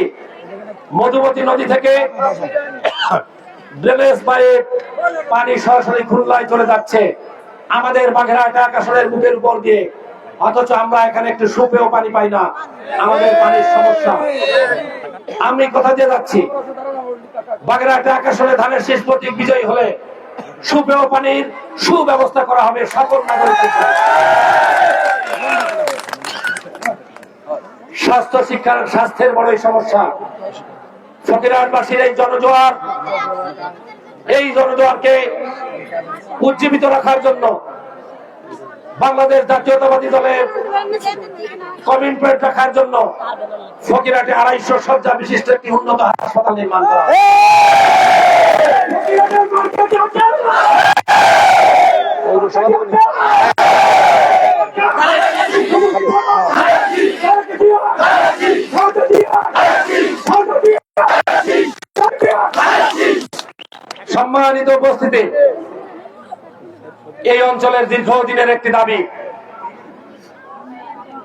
মধুমতি নদী থেকে ড্রেনেজ পাইপ পানি সরাসরি খুলনায় চলে যাচ্ছে আমাদের বাঘেরহাট আকাশের মুখের উপর দিয়ে, অথচ আমরা এখানে একটু সুপেয় পানি পাই না। আমাদের পানির সমস্যা। আমি কথা দিয়ে যাচ্ছি, বাগেরহাট আকাশনে ধানের শীষ প্রতীক বিজয়ী হলে সুপেয় পানির সুব্যবস্থা করা হবে সকল নাগরিকদের। স্বাস্থ্য শিক্ষার স্বাস্থ্যের বড়ই সমস্যা। ফকিরহাটবাসীর এই জনজোয়ার, এই জনজোয়ারকে উজ্জীবিত রাখার জন্য বাংলাদেশ জাতীয়তাবাদী দলের কমিটমেন্ট রাখার জন্য ফকিরহাটে 250 শয্যা বিশিষ্ট একটি উন্নত হাসপাতাল নির্মাণ করা। সম্মানিত উপস্থিতি, এই অঞ্চলের দীর্ঘদিনের একটি দাবি,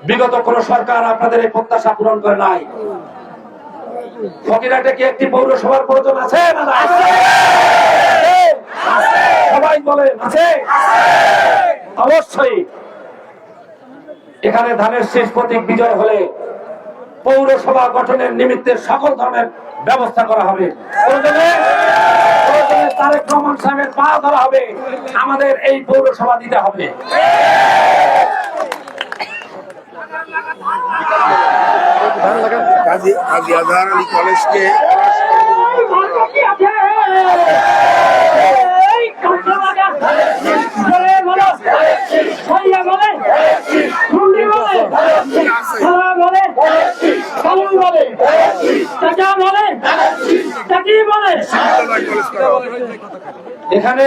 বিগত কোন সরকার আপনাদের এই প্রত্যাশা পূরণ করে নাই। ফকিরহাটে কি একটি পৌরসভার প্রয়োজন আছে না? সবাই বলেন আছে। অবশ্যই এখানে ধানের শীষ প্রতীক বিজয় হলে পৌরসভা গঠনের নিমিত্তে সকল ধরনের ব্যবস্থা করা হবে। প্রয়োজনে তারেক রহমান সাহেবের পা ধরা হবে, আমাদের এই পৌরসভা দিতে হবে। কাজী আজহার আলী কলেজকে বলে ভালো বলে টাকা বলে টাকি বলে। এখানে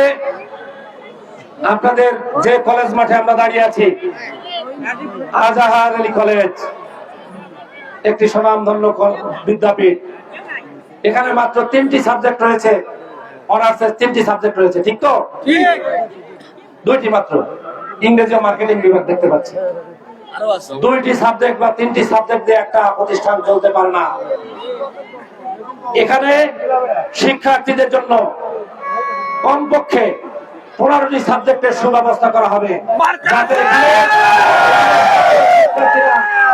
আপনাদের যে কলেজ মাঠে আমরা দাঁড়িয়ে আছি, আজাহার আলী কলেজ, একটি স্বনামধন্য বিদ্যাপীঠ। এখানে মাত্র 3টি সাবজেক্ট রয়েছে, অনার্সের 3টি সাবজেক্ট রয়েছে, ঠিক তো? 2টি মাত্র, ইংরেজি ও মার্কেটিং বিভাগ দেখতে পাচ্ছি। 2টি সাবজেক্ট বা 3টি সাবজেক্ট দিয়ে একটা প্রতিষ্ঠান চলতে পারে না। এখানে শিক্ষার্থীদের জন্য কমপক্ষে 15টি সাবজেক্টের সুব্যবস্থা করা হবে, যাতে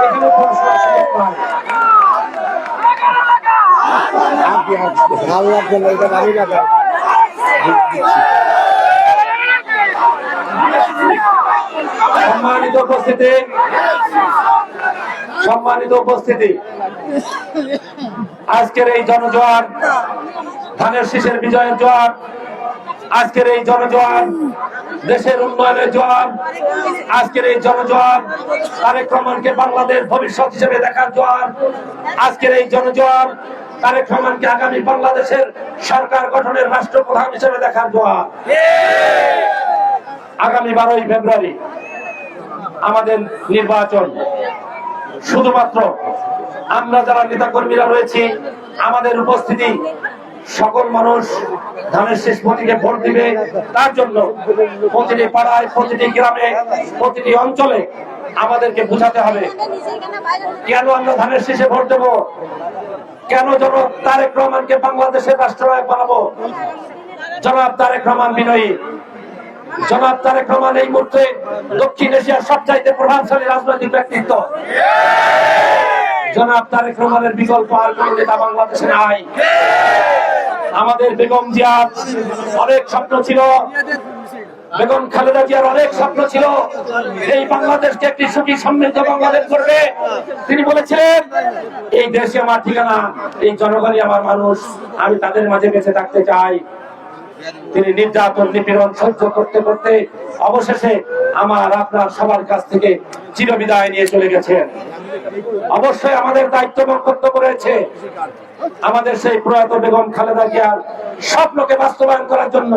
এখানে পড়াশোনার সুযোগ পায়। সম্মানিত উপস্থিতি, আজকের এই জনজোয়ার, ধানের শীষের বিজয়ের জোয়ার, আজকের এই জনজোয়ার দেশের উন্নয়নের জোয়ার, আজকের এই জনজোয়ার তারেক রহমানকে বাংলাদেশ ভবিষ্যৎ হিসেবে দেখার জোয়ার, আজকের এই জনজোয়ার তারেক রহমানকে আগামী বাংলাদেশের সরকার গঠনের রাষ্ট্রপ্রধান হিসেবে দেখার জোয়ার। আগামী 12ই ফেব্রুয়ারি আমাদের নির্বাচন। শুধুমাত্র আমরা যারা নেতা কর্মীরা রয়েছি, আমাদের উপস্থিতি, সকল মানুষ ধানের শীষ প্রতীকে ভোট দিবে। তার জন্য প্রতিটি পাড়ায়, প্রতিটি গ্রামে, প্রতিটি অঞ্চলে আমাদেরকে বুঝাতে হবে কেন আমরা ধানের শীষে ভোট দেব, কেন জনাব তারেক রহমানকে বাংলাদেশের রাষ্ট্রনায়ক বানাবো। জনাব তারেক রহমান বিনয়ী, জনাব তারেক রহমান এই মুহূর্তে দক্ষিণ এশিয়ার সবচাইতে প্রভাবশালী রাজনৈতিক ব্যক্তিত্ব। জনাব তারেক রহমানের বিকল্প আর কোন নেতা বাংলাদেশে নাই। আমাদের বেগম জিয়ার অনেক স্বপ্ন ছিল, বেগম খালেদা জিয়ার অনেক স্বপ্ন ছিল এই বাংলাদেশকে একটি সুখী সমৃদ্ধ বাংলাদেশ করবে। তিনি বলেছিলেন, এই দেশে আমার ঠিকানা, এই জনগণই আমার মানুষ, আমি তাদের মাঝে বেঁচে থাকতে চাই। তিনি নির্যাতন নিপীড়ন সহ্য করতে করতে অবশেষে আমার আপনার সবার কাছ থেকে চিরবিদায় নিয়ে চলে গেছেন। অবশ্যই আমাদের দায়িত্ব এবং কর্তব্য রয়েছে আমাদের সেই প্রয়াত বেগম খালেদা জিয়ার স্বপ্নকে বাস্তবায়ন করার জন্য।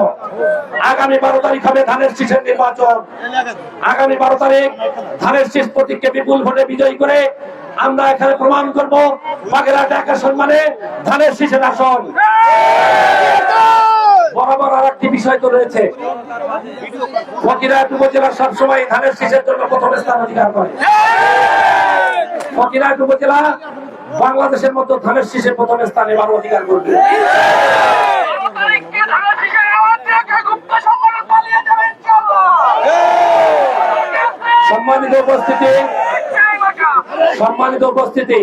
আগামী 12 তারিখ হবে ধানের শীষের নির্বাচন। আগামী 12 তারিখ ধানের শীষ প্রতীককে বিপুল ভোটে বিজয়ী করে আমরা এখানে প্রমাণ করব বাগেরহাট এক আসন মানে ধানের শীষের আসন। বরাবর আর একটি বিষয় তো রয়েছে, ফকিরহাট উপজেলা সবসময় ধানের শীষের জন্য প্রথম স্থান অধিকার করে। ফকিরহাট উপজেলা বাংলাদেশের মধ্যে ধানের শীষে প্রথম স্থানে এবার অধিকার করবে। সম্মানিত উপস্থিতি,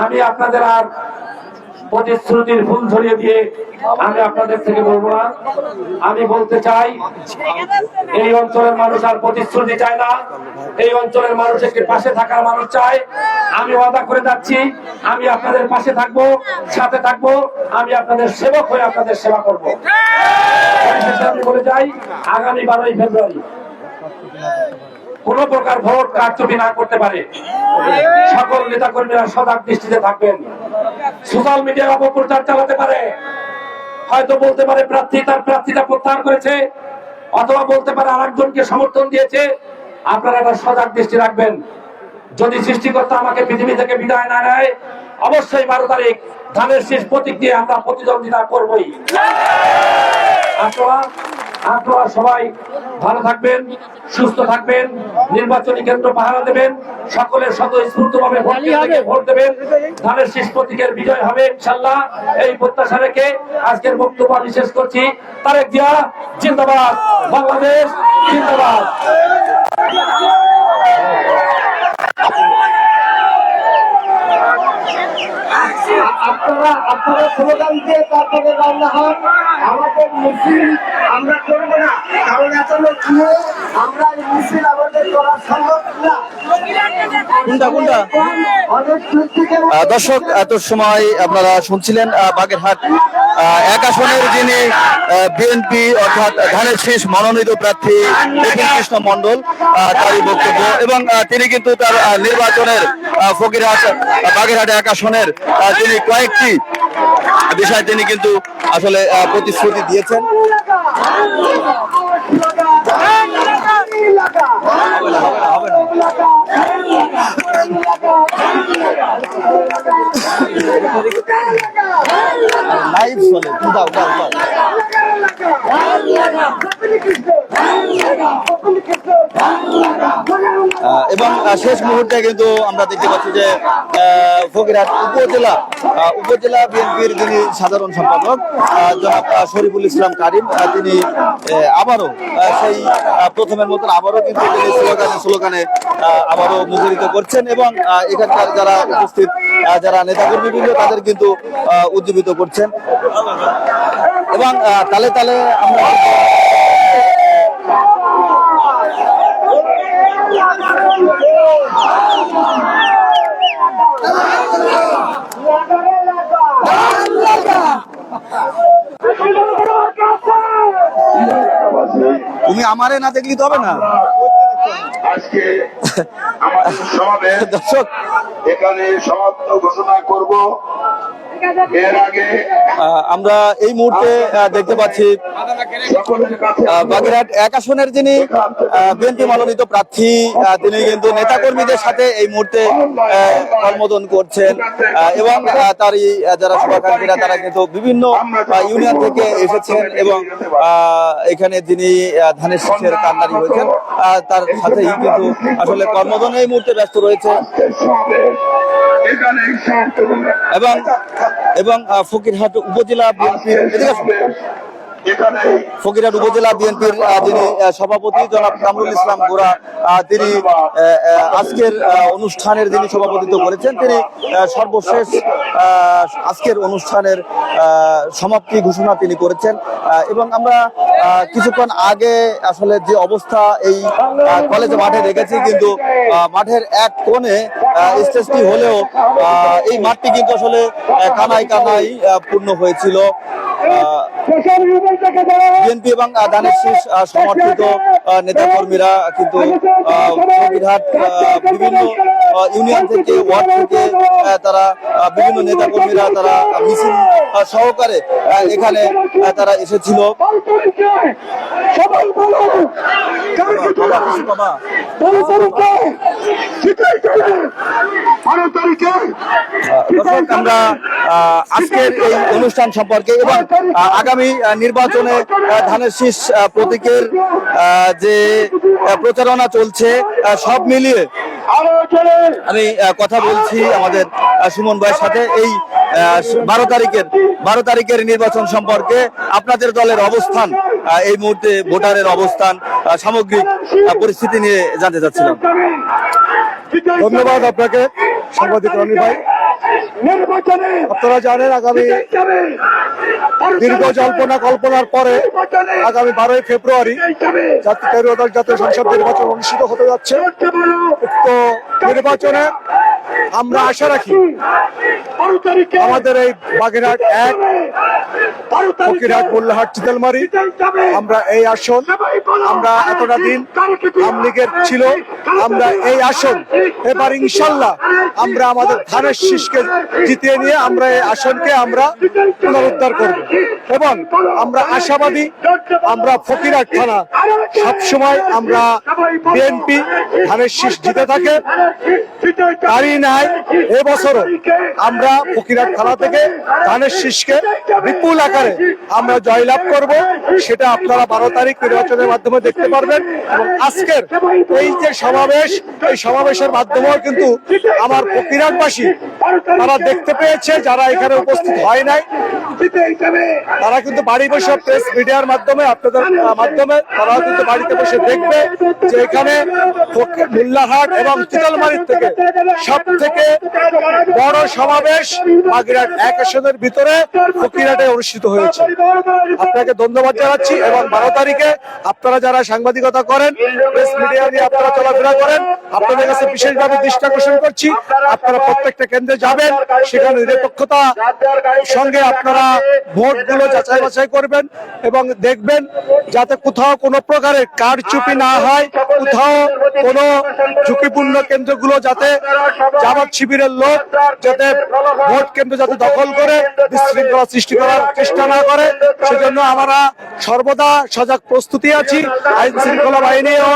আমি আপনাদের আর প্রতিশ্রুতির ফুল ধরিয়ে দিয়ে আমি আপনাদের থেকে বলবো না। আমি বলতে চাই, এই অঞ্চলের মানুষ আর প্রতিশ্রুতি চায় না, এই অঞ্চলের মানুষ একটি পাশে থাকার মানুষ চায়। আমি ওয়াদা করে যাচ্ছি, আমি আপনাদের পাশে থাকবো, সাথে থাকবো, আমি আপনাদের সেবক হয়ে আপনাদের সেবা করবো। আমি বলে যাই, আগামী 12ই ফেব্রুয়ারি কোন প্রকার ভোট কারচুপি না করতে পারে সকল নেতা কর্মীরা সজাগ দৃষ্টিতে থাকবেন। সোশ্যাল মিডিয়ার অপপ্রচার চালাতে পারে, হয়তো বলতে পারে প্রার্থী তার প্রার্থীতা প্রত্যাহার করেছে, অথবা বলতে পারে আরেকজনকে সমর্থন দিয়েছে। আপনারা একটা সজাগ দৃষ্টি রাখবেন। যদি সৃষ্টিকর্তা আমাকে পৃথিবী থেকে বিদায় না নেয়, অবশ্যই 12 তারিখ ধানের শীষ প্রতীক দিয়ে আমরা প্রতিদ্বন্দ্বিতা করবই। আপনারা সবাই ভালো থাকবেন, সুস্থ থাকবেন, নির্বাচনী কেন্দ্র পাহারা দেবেন, সকলের স্বতঃস্ফূর্তভাবে ভোট দেবেন, ধানের শীষ প্রতীকের বিজয় হবে ইনশাআল্লাহ। এই প্রত্যাশা রেখে আজকের বক্তব্য আমি শেষ করছি। তারেক জিয়া জিন্দাবাদ, বাংলাদেশ জিন্দাবাদ। আপনারা স্লোগান দিয়ে তারপরে রওনা হন। আমাদের মিছিল আমরা করবো না, কারণ এত লোক নিয়ে আমরা এই মিছিল আমাদের করা সম্ভব না। দর্শক, এত সময় আপনারা শুনছিলেন বাগেরহাট এক আসনের যিনি বিএনপি অর্থাৎ ধানের শীষ মনোনীত প্রার্থী কপিল কৃষ্ণ মণ্ডল তারই বক্তব্য এবং তিনি কিন্তু তার নির্বাচনের ফকিরহাট বাগেরহাট এক আসনের তিনি কয়েকটি বিষয় তিনি কিন্তু আসলে প্রতিশ্রুতি দিয়েছেন। লাইভ চলে দাও দাও দাও। এবং শেষ মুহূর্তে কিন্তু আমরা দেখতে পাচ্ছি যে ফকিরহাট উপজেলা বিএনপির যিনি সাধারণ সম্পাদক জনাব শরীফুল ইসলাম কারিম তিনি আবারও সেই প্রথমের মতন আবারও কিন্তু তিনি স্লোগানে আবারও মুখরিত করছেন এবং এখানকার যারা উপস্থিত যারা নেতাকর্মীবৃন্দ তাদের কিন্তু উজ্জীবিত করছেন এবং তালে তালে আমরা তুমি আমারে না দেখলি তো হবে না। আজকে আমাদের সমাবেশ দর্শক এখানে সমাপ্ত ঘোষণা করব। এর আগে আমরা এই মুহূর্তে দেখতে পাচ্ছি সকলের কাছে বাগেরহাট এক আসনের যিনি বিএনপি মনোনীত প্রার্থী তিনি কিন্তু নেতাকর্মীদের সাথে এই মুহূর্তে অনুমোদন করছেন এবং তারই যারা শুভাকাঙ্ক্ষীরা তারা কিন্তু বিভিন্ন ইউনিয়ন থেকে এসেছেন এবং এখানে যিনি ধানের শীষের কান্ডারি হয়েছেন তার সাথেই কিন্তু আসলে কর্মদন এই মুহূর্তে ব্যস্ত রয়েছে এখানে এবং ফকিরহাট উপজেলা বিএনপির ফকিরহাট উপজেলা বিএনপির যিনি সভাপতি জনাব কামরুল ইসলাম গোরা তিনি আজকের অনুষ্ঠানের যিনি সভাপতিত্ব করেছেন তিনি সর্বশেষ আজকের অনুষ্ঠানের সমাপ্তি ঘোষণা তিনি করেছেন এবং আমরা কিছুক্ষণ আগে আসলে যে অবস্থা এই কলেজ মাঠে দেখেছি কিন্তু মাঠের এক কোণে স্টেজটি হলেও এই মাঠটি কিন্তু আসলে কানায় কানায় পূর্ণ হয়েছিল। বিএনপি এবং ধানের শীষ সমর্থিত নেতাকর্মীরা কিন্তু ফকিরহাট বিভিন্ন ইউনিয়ন থেকে ওয়ার্ড থেকে তারা বিভিন্ন নেতাকর্মীরা তারা মিছিল সহকারে এখানে তারা এসেছিল। আমরা আজকের এই অনুষ্ঠান সম্পর্কে এবং আগামী নির্বাচনে ধানের শীষ প্রতীকের যে প্রচারণা চলছে সব মিলিয়ে আমি কথা বলছি আমাদের সুমন ভাইয়ের সাথে এই 12 তারিখের নির্বাচন সম্পর্কে আপনাদের দলের অবস্থান এই মুহূর্তে ভোটারের অবস্থান সামগ্রিক পরিস্থিতি নিয়ে জানতে চাচ্ছিলাম। ধন্যবাদ আপনাকে সাংবাদিক রনি ভাই। আপনারা জানেন আগামী দীর্ঘ জল্পনা কল্পনার পরে আগামী 12 ফেব্রুয়ারি জাতীয় সংসদ নির্বাচন অনুষ্ঠিত হতে যাচ্ছে। উক্ত নির্বাচনে আমরা আশা রাখি আমাদের এই বাগেরহাট এক ফকিরহাট মোল্লাহাট চিতালমারি আমরা এই আসন আমরা এতটা দিন আওয়ামী লীগের ছিল আমরা এই আসন এবার ইনশাল্লাহ আমরা আমাদের ধানের শীষকে জিতিয়ে নিয়ে আমরা এই আসনকে আমরা পুনরুদ্ধার করব এবং আমরা আশাবাদী আমরা ফকিরহাট থানা সবসময় আমরা বিএনপি ধানের শীষ জিতে থাকে তারই নাই এবছরও আমরা ফকিরহাট থানা থেকে ধানের শীষকে বিপুল আকারে আমরা জয়লাভ করব সেটা আপনারা 12 তারিখ নির্বাচনের মাধ্যমে দেখতে পারবেন এবং আজকের এই যে সমাবেশ এই সমাবেশের মাধ্যমেও কিন্তু আমার ফকিরহাটবাসী তারা দেখতে পেয়েছে যারা এখানে উপস্থিত হয় নাই তারা কিন্তু বাড়ি বসে প্রেস মিডিয়ার মাধ্যমে আপনাদের মাধ্যমে তারাও কিন্তু বাড়িতে বসে দেখবে যে এখানে মোল্লাহাট এবং চিতালমারি থেকে সব থেকে বড় সমাবেশ বাগেরহাট 1 আসনের ভিতরে ফকিরহাটে অনুষ্ঠিত হয়েছে। আপনাকে ধন্যবাদ জানাচ্ছি এবং 12 তারিখে আপনারা যারা সাংবাদিকতা করেন, প্রেস মিডিয়া নিয়ে আপনারা চলাফেরা করেন, আপনাদের কাছে বিশেষভাবে দৃষ্টি আকর্ষণ করছি, আপনারা প্রত্যেকটা কেন্দ্রে যাবেন, সেখানে নিরপেক্ষতা সঙ্গে আপনারা ভোটগুলো যাচাই বাছাই করবেন এবং দেখবেন যাতে কোথাও কোনো প্রকারের কারচুপি না হয়, কোথাও কোনো ঝুঁকিপূর্ণ কেন্দ্রগুলো যাতে জামাত শিবিরের লোক যাতে ভোট কেন্দ্র যাতে দখল করে বিশৃঙ্খলা সৃষ্টি করার চেষ্টা না করে, সেজন্য আমরা সর্বদা সজাগ প্রস্তুতি আছি। আইন শৃঙ্খলা বাহিনীও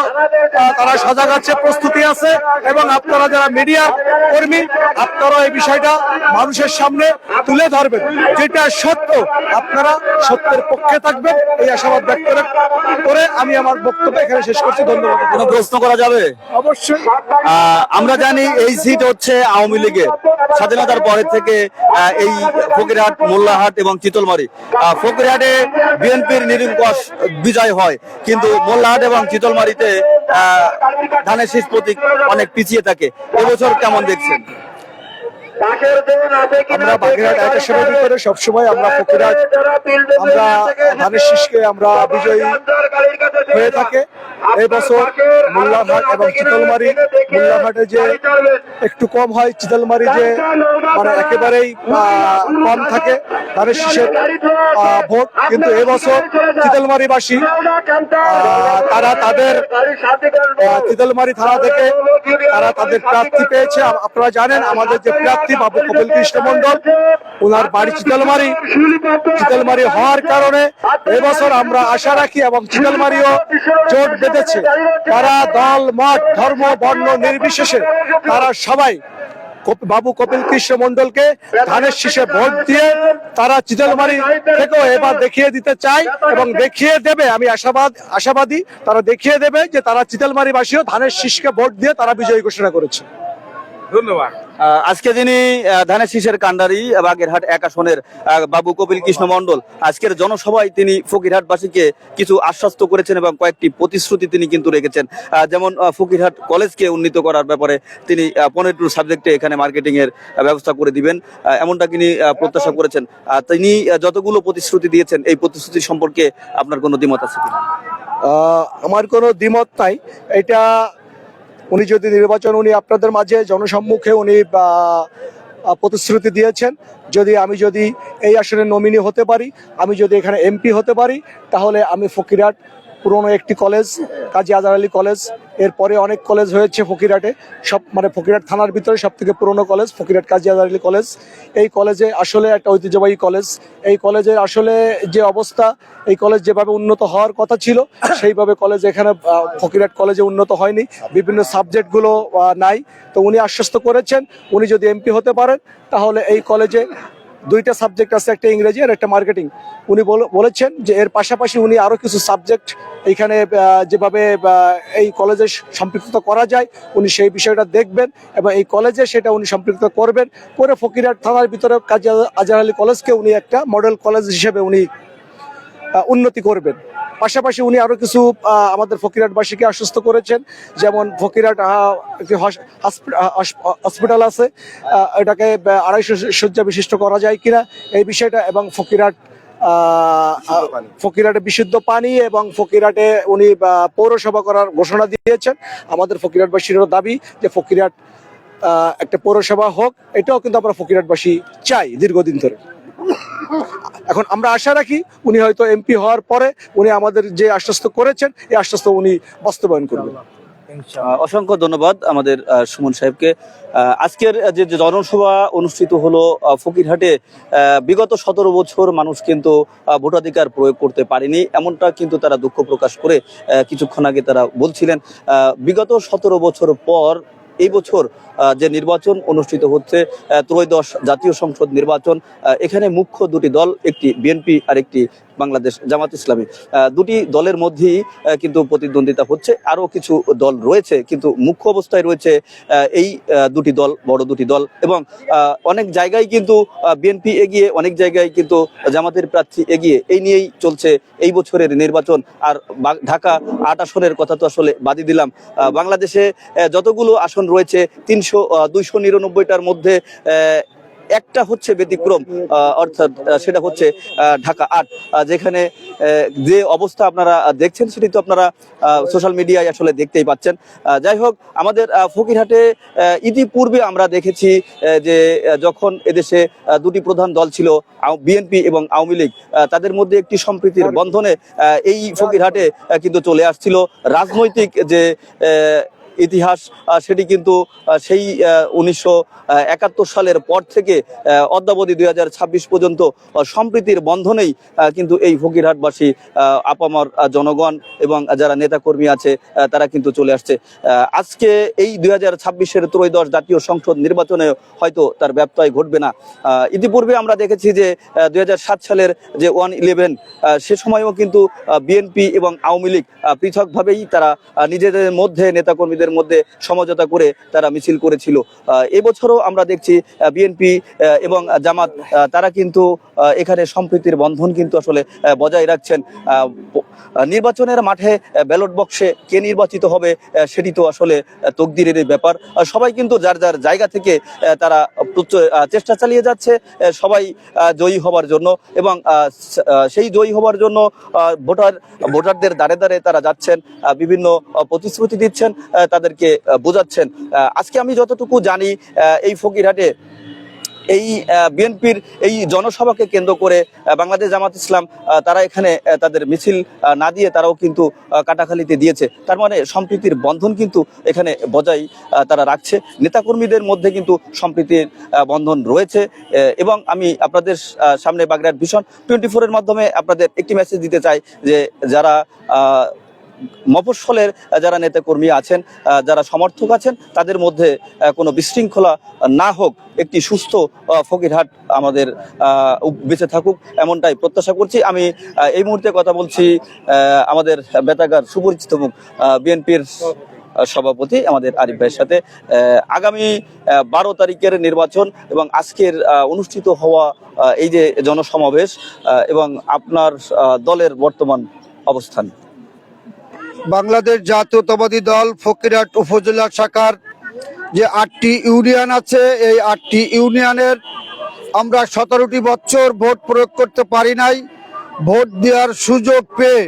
তারা সজাগ আছে, প্রস্তুতি আছে এবং আপনারা যারা মিডিয়া কর্মী আপনারা এই বিষয়টা মানুষের সামনে তুলে ধরবেন, যেটা সত্য আপনারা সত্যের পক্ষে থাকবেন, এই আশাবাদ ব্যক্ত করে আমি আমার বক্তব্য এখানে শেষ করছি। ধন্যবাদ। কোনো প্রশ্ন করা যাবে? অবশ্যই। আমরা জানি এই সিট হচ্ছে আওয়ামী লীগের, স্বাধীনতার পরে থেকে এই ফকিরহাট, মোল্লাহাট এবং চিতলমারি। ফকিরহাটে বিএনপির নিরঙ্কুশ বিজয় হয়, কিন্তু মোল্লাহাট এবং চিতলমারিতে ধানের শীষ প্রতীক অনেক পিছিয়ে থাকে। এবছর কেমন দেখছেন? আমরা বাগেরহাট 1 আসনের ভিতরে সবসময় আমরা ফকিরহাট, আমরা ধানের শীষকে আমরা বিজয়ী হয়ে থাকে। এই বছর মোল্লাহাট এবং চিতলমারি, মোল্লাহাটে যে একটু কম হয়, চিতলমারি যে মানে একেবারেই কম থাকে ধানের শীষের ভোট, কিন্তু এবছর চিতলমারিবাসী তারা তাদের চিতলমারি থানা থেকে তারা তাদের প্রার্থী পেয়েছে। আপনারা জানেন আমাদের যে প্রার্থী বাবু কপিল কৃষ্ণ মন্ডল, ওনার বাড়ি চিতলমারি হওয়ার কারণে এবছর আমরা আশা রাখি এবং চিতলমারিও জোট বেঁধেছে, তারা দল মত ধর্ম বর্ণ নির্বিশেষে তারা সবাই বাবু কপিল কৃষ্ণ মন্ডলকে ধানের শীষে ভোট দিয়ে তারা চিতলমারি থেকেও এবার দেখিয়ে দিতে চায় এবং দেখিয়ে দেবে। আমি আশাবাদী তারা দেখিয়ে দেবে যে তারা চিতলমারিবাসীও ধানের শীষকে ভোট দিয়ে তারা বিজয়ী ঘোষণা করেছে। ধন্যবাদ। আজকে যিনি ধানের শীষের কান্ডারি বাগেরহাট 1 আসনের বাবু কপিল কৃষ্ণ মন্ডল, আজকের জনসভায় তিনি ফকিরহাটবাসীকে কিছু আশ্বস্ত করেছেন এবং কয়েকটি প্রতিশ্রুতি তিনি কিন্তু রেখেছেন। যেমন ফকিরহাট কলেজকে উন্নীত করার ব্যাপারে তিনি 15টি সাবজেক্টে এখানে মার্কেটিং এর ব্যবস্থা করে দিবেন, এমনটা তিনি প্রত্যাশা করেছেন। তিনি যতগুলো প্রতিশ্রুতি দিয়েছেন, এই প্রতিশ্রুতি সম্পর্কে আপনার কোনো দ্বিমত আছে কিনা? আমার কোনো দ্বিমত নাই। এটা উনি যদি নির্বাচন উনি আপনাদের মাঝে জনসম্মুখে উনি প্রতিশ্রুতি দিয়েছেন, আমি যদি এই আসনে নমিনি হতে পারি, আমি যদি এখানে এমপি হতে পারি, তাহলে আমি ফকিরহাট পুরনো একটি কলেজ, কাজী আজহার আলী কলেজ, এরপরে অনেক কলেজ হয়েছে ফকিরহাটে, সব মানে ফকিরহাট থানার ভিতরে সব থেকে পুরনো কলেজ ফকিরহাট কাজী আজহার আলী কলেজ। এই কলেজে আসলে একটা ঐতিহ্যবাহী কলেজ। এই কলেজের আসলে যে অবস্থা, এই কলেজ যেভাবে উন্নত হওয়ার কথা ছিল সেইভাবে কলেজ এখানে ফকিরহাট কলেজে উন্নত হয়নি, বিভিন্ন সাবজেক্টগুলো নাই। তো উনি আশ্বস্ত করেছেন উনি যদি এমপি হতে পারেন তাহলে এই কলেজে 2টা সাবজেক্ট আছে, একটা ইংরেজি আর একটা মার্কেটিং। উনি বলেছেন যে এর পাশাপাশি উনি আরো কিছু সাবজেক্ট এইখানে যেভাবে এই কলেজে সম্পৃক্ত করা যায় উনি সেই বিষয়টা দেখবেন এবং এই কলেজে সেটা উনি সম্পৃক্ত করবেন, করে ফকিরহাট থানার ভিতরে কাজী আজহার আলী কলেজকে উনি একটা মডেল কলেজ হিসেবে উনি উন্নতি করবেন। পাশাপাশি উনি আরো কিছু আমাদের ফকিরহাটবাসীকে আশ্বস্ত করেছেন, যেমন ফকিরহাট একটি হসপিটাল আছে, এটাকে 250 শয্যা বিশিষ্ট করা যায় কিনা এই বিষয়টা, এবং ফকিরহাটে বিশুদ্ধ পানি এবং ফকিরহাটে উনি পৌরসভা করার ঘোষণা দিয়েছেন। আমাদের ফকিরহাটবাসীরও দাবি যে ফকিরহাট একটা পৌরসভা হোক, এটাও কিন্তু আমরা ফকিরহাটবাসী চাই দীর্ঘদিন ধরে। এখন আমরা আশা রাখি উনি হয়তো এমপি হওয়ার পরে উনি আমাদের যে আশ্বস্ত করেছেন এই আশ্বস্ত উনি বাস্তবায়ন করবেন। অসংখ্য ধন্যবাদ আমাদের সুমন সাহেবকে। আজকের যে জনসভা অনুষ্ঠিত হলো ফকিরহাটে, বিগত 17 বছর মানুষ কিন্তু ভোটাধিকার প্রয়োগ করতে পারেনি, এমনটা কিন্তু তারা দুঃখ প্রকাশ করে কিছুক্ষণ আগে তারা বলছিলেন। বিগত 17 বছর পর এই বছর যে নির্বাচন অনুষ্ঠিত হচ্ছে, ত্রয়োদশ জাতীয় সংসদ নির্বাচন, এখানে মুখ্য 2টি দল, একটি বিএনপি আর একটি বাংলাদেশ জামাত ইসলামী, 2টি দলের মধ্যেই কিন্তু প্রতিদ্বন্দ্বিতা হচ্ছে। আরো কিছু দল রয়েছে, কিন্তু মুখ্য অবস্থায় রয়েছে এই 2টি দল, বড় 2টি দল, এবং অনেক জায়গায় কিন্তু বিএনপি এগিয়ে, অনেক জায়গায় কিন্তু জামাতের প্রার্থী এগিয়ে। এই নিয়েই চলছে এই বছরের নির্বাচন। আর ঢাকা 8 আসনের কথা তো আসলে বাদই দিলাম, বাংলাদেশে যতগুলো আসন রয়েছে 299টার মধ্যে একটা হচ্ছে ব্যতিক্রম, অর্থাৎ সেটা হচ্ছে ঢাকা 8, যেখানে যে অবস্থা আপনারা দেখছেন সেটি তো আপনারা সোশ্যাল মিডিয়ায় আসলে দেখতেই পাচ্ছেন। যাই হোক, আমাদের ফকিরহাটে ইতিপূর্বে আমরা দেখেছি যে যখন এদেশে দুটি প্রধান দল ছিল, বিএনপি এবং আওয়ামী লীগ, তাদের মধ্যে একটি সম্প্রীতির বন্ধনে এই ফকিরহাটে কিন্তু চলে আসছিল রাজনৈতিক যে ইতিহাস, সেটি কিন্তু সেই 1971 সালের পর থেকে অদ্যাবধি 2026 পর্যন্ত সম্প্রীতির বন্ধনেই কিন্তু এই ফকিরহাটবাসী, আপামর জনগণ এবং যারা নেতাকর্মী আছে তারা কিন্তু চলে আসছে। আজকে এই 2026-এর ত্রয়োদশ জাতীয় সংসদ নির্বাচনে হয়তো তার ব্যত্যয় ঘটবে না। ইতিপূর্বে আমরা দেখেছি যে 2007 সালের যে 1/11 সে সময়ও কিন্তু বিএনপি এবং আওয়ামী লীগ পৃথকভাবেই তারা নিজেদের মধ্যে, নেতাকর্মীদের মধ্যে সমঝোতা করে তারা মিছিল করেছিল। এবছরও আমরা দেখছি বিএনপি এবং জামাত তারা কিন্তু এখানে সম্প্রীতির বন্ধন কিন্তু আসলে বজায় রাখছেন। নির্বাচনের মাঠে ব্যালট বক্সে কে নির্বাচিত হবে সেটি তো আসলে তকদিরের ব্যাপার। সবাই কিন্তু যার যার জায়গা থেকে তারা চেষ্টা চালিয়ে যাচ্ছে সবাই জয়ী হবার জন্য, এবং সেই জয়ী হবার জন্য ভোটারদের দ্বারে দ্বারে তারা যাচ্ছেন, বিভিন্ন প্রতিশ্রুতি দিচ্ছেন, তাদেরকে বোঝাচ্ছেন। আজকে আমি যতটুকু জানি এই ফকিরহাটে এই বিএনপির এই জনসভাকে কেন্দ্র করে বাংলাদেশ জামাত ইসলাম তারা এখানে তাদের মিছিল না দিয়ে তারাও কিন্তু কাটাখালিতে দিয়েছে। তার মানে সম্প্রীতির বন্ধন কিন্তু এখানে বজায় তারা রাখছে, নেতাকর্মীদের মধ্যে কিন্তু সম্প্রীতির বন্ধন রয়েছে। এবং আমি আপনাদের সামনে বাগেরহাট ভিশন 24-এর মাধ্যমে আপনাদের একটি মেসেজ দিতে চাই যে যারা মফস্বলের যারা নেতাকর্মী আছেন, যারা সমর্থক আছেন, তাদের মধ্যে কোনো বিশৃঙ্খলা না হোক, একটি সুস্থ ফকিরহাট আমাদের বেঁচে থাকুক, এমনটাই প্রত্যাশা করছি। আমি এই মুহূর্তে কথা বলছি আমাদের বেতাগার সুপরিচিত মুখ বিএনপির সভাপতি আমাদের আরিফ ভাইয়ের সাথে। আগামী 12 তারিখের নির্বাচন এবং আজকের অনুষ্ঠিত হওয়া এই যে জনসমাবেশ এবং আপনার দলের বর্তমান অবস্থান। বাংলাদেশ জাতীয়তাবাদী দল ফকিরহাট উপজেলা শাখার যে 8টি ইউনিয়ন আছে, এই 8টি ইউনিয়নের আমরা 17টি বছর ভোট প্রয়োগ করতে পারি নাই। ভোট দেওয়ার সুযোগ পেয়ে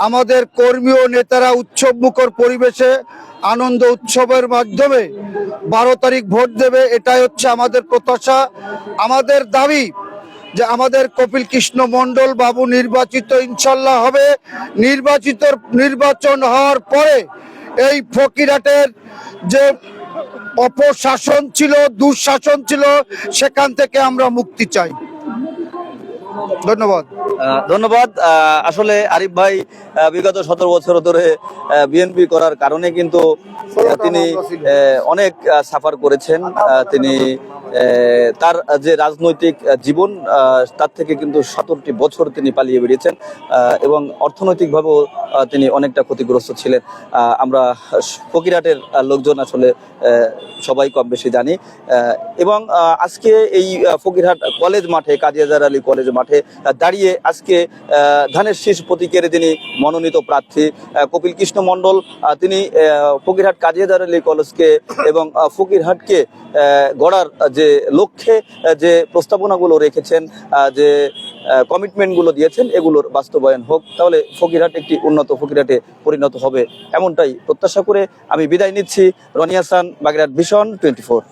আমাদের কর্মী ও নেতারা উৎসবমুখর পরিবেশে আনন্দ উৎসবের মাধ্যমে 12 তারিখ ভোট দেবে, এটাই হচ্ছে আমাদের প্রত্যাশা। আমাদের দাবি যে আমাদের কপিল কৃষ্ণ মণ্ডল বাবু নির্বাচিত ইনশাল্লাহ হবে। নির্বাচন হওয়ার পরে এই ফকিরহাটের যে অপশাসন ছিল, দুঃশাসন ছিল, সেখান থেকে আমরা মুক্তি চাই। ধন্যবাদ। ধন্যবাদ। আসলে আরিফ ভাই বিগত 17 বছর ধরে বিএনপি করার কারণে কিন্তু তিনি অনেক সাফার করেছেন। তিনি তার যে রাজনৈতিক জীবন তার থেকে কিন্তু 17টি বছর তিনি পালিয়ে বেরিয়েছেন এবং অর্থনৈতিকভাবেও তিনি অনেকটা ক্ষতিগ্রস্ত ছিলেন। আমরা ফকিরহাটের লোকজন আসলে সবাই কম বেশি জানি। এবং আজকে এই ফকিরহাট কলেজ মাঠে, কাজী আজহার আলী কলেজ মাঠে দাঁড়িয়ে আজকে ধানের শীষ প্রতীকের যিনি মনোনীত প্রার্থী কপিল কৃষ্ণ মণ্ডল, তিনি ফকিরহাট কাজী আজহার আলী কলেজকে এবং ফকিরহাটকে গড়ার যে লক্ষ্যে যে প্রস্তাবনাগুলো রেখেছেন, যে কমিটমেন্টগুলো দিয়েছেন, এগুলোর বাস্তবায়ন হোক, তাহলে ফকিরহাট একটি উন্নত ফকিরহাটে পরিণত হবে, এমনটাই প্রত্যাশা করে আমি বিদায় নিচ্ছি। রনি হাসান, বাগেরহাট ভিশন 24।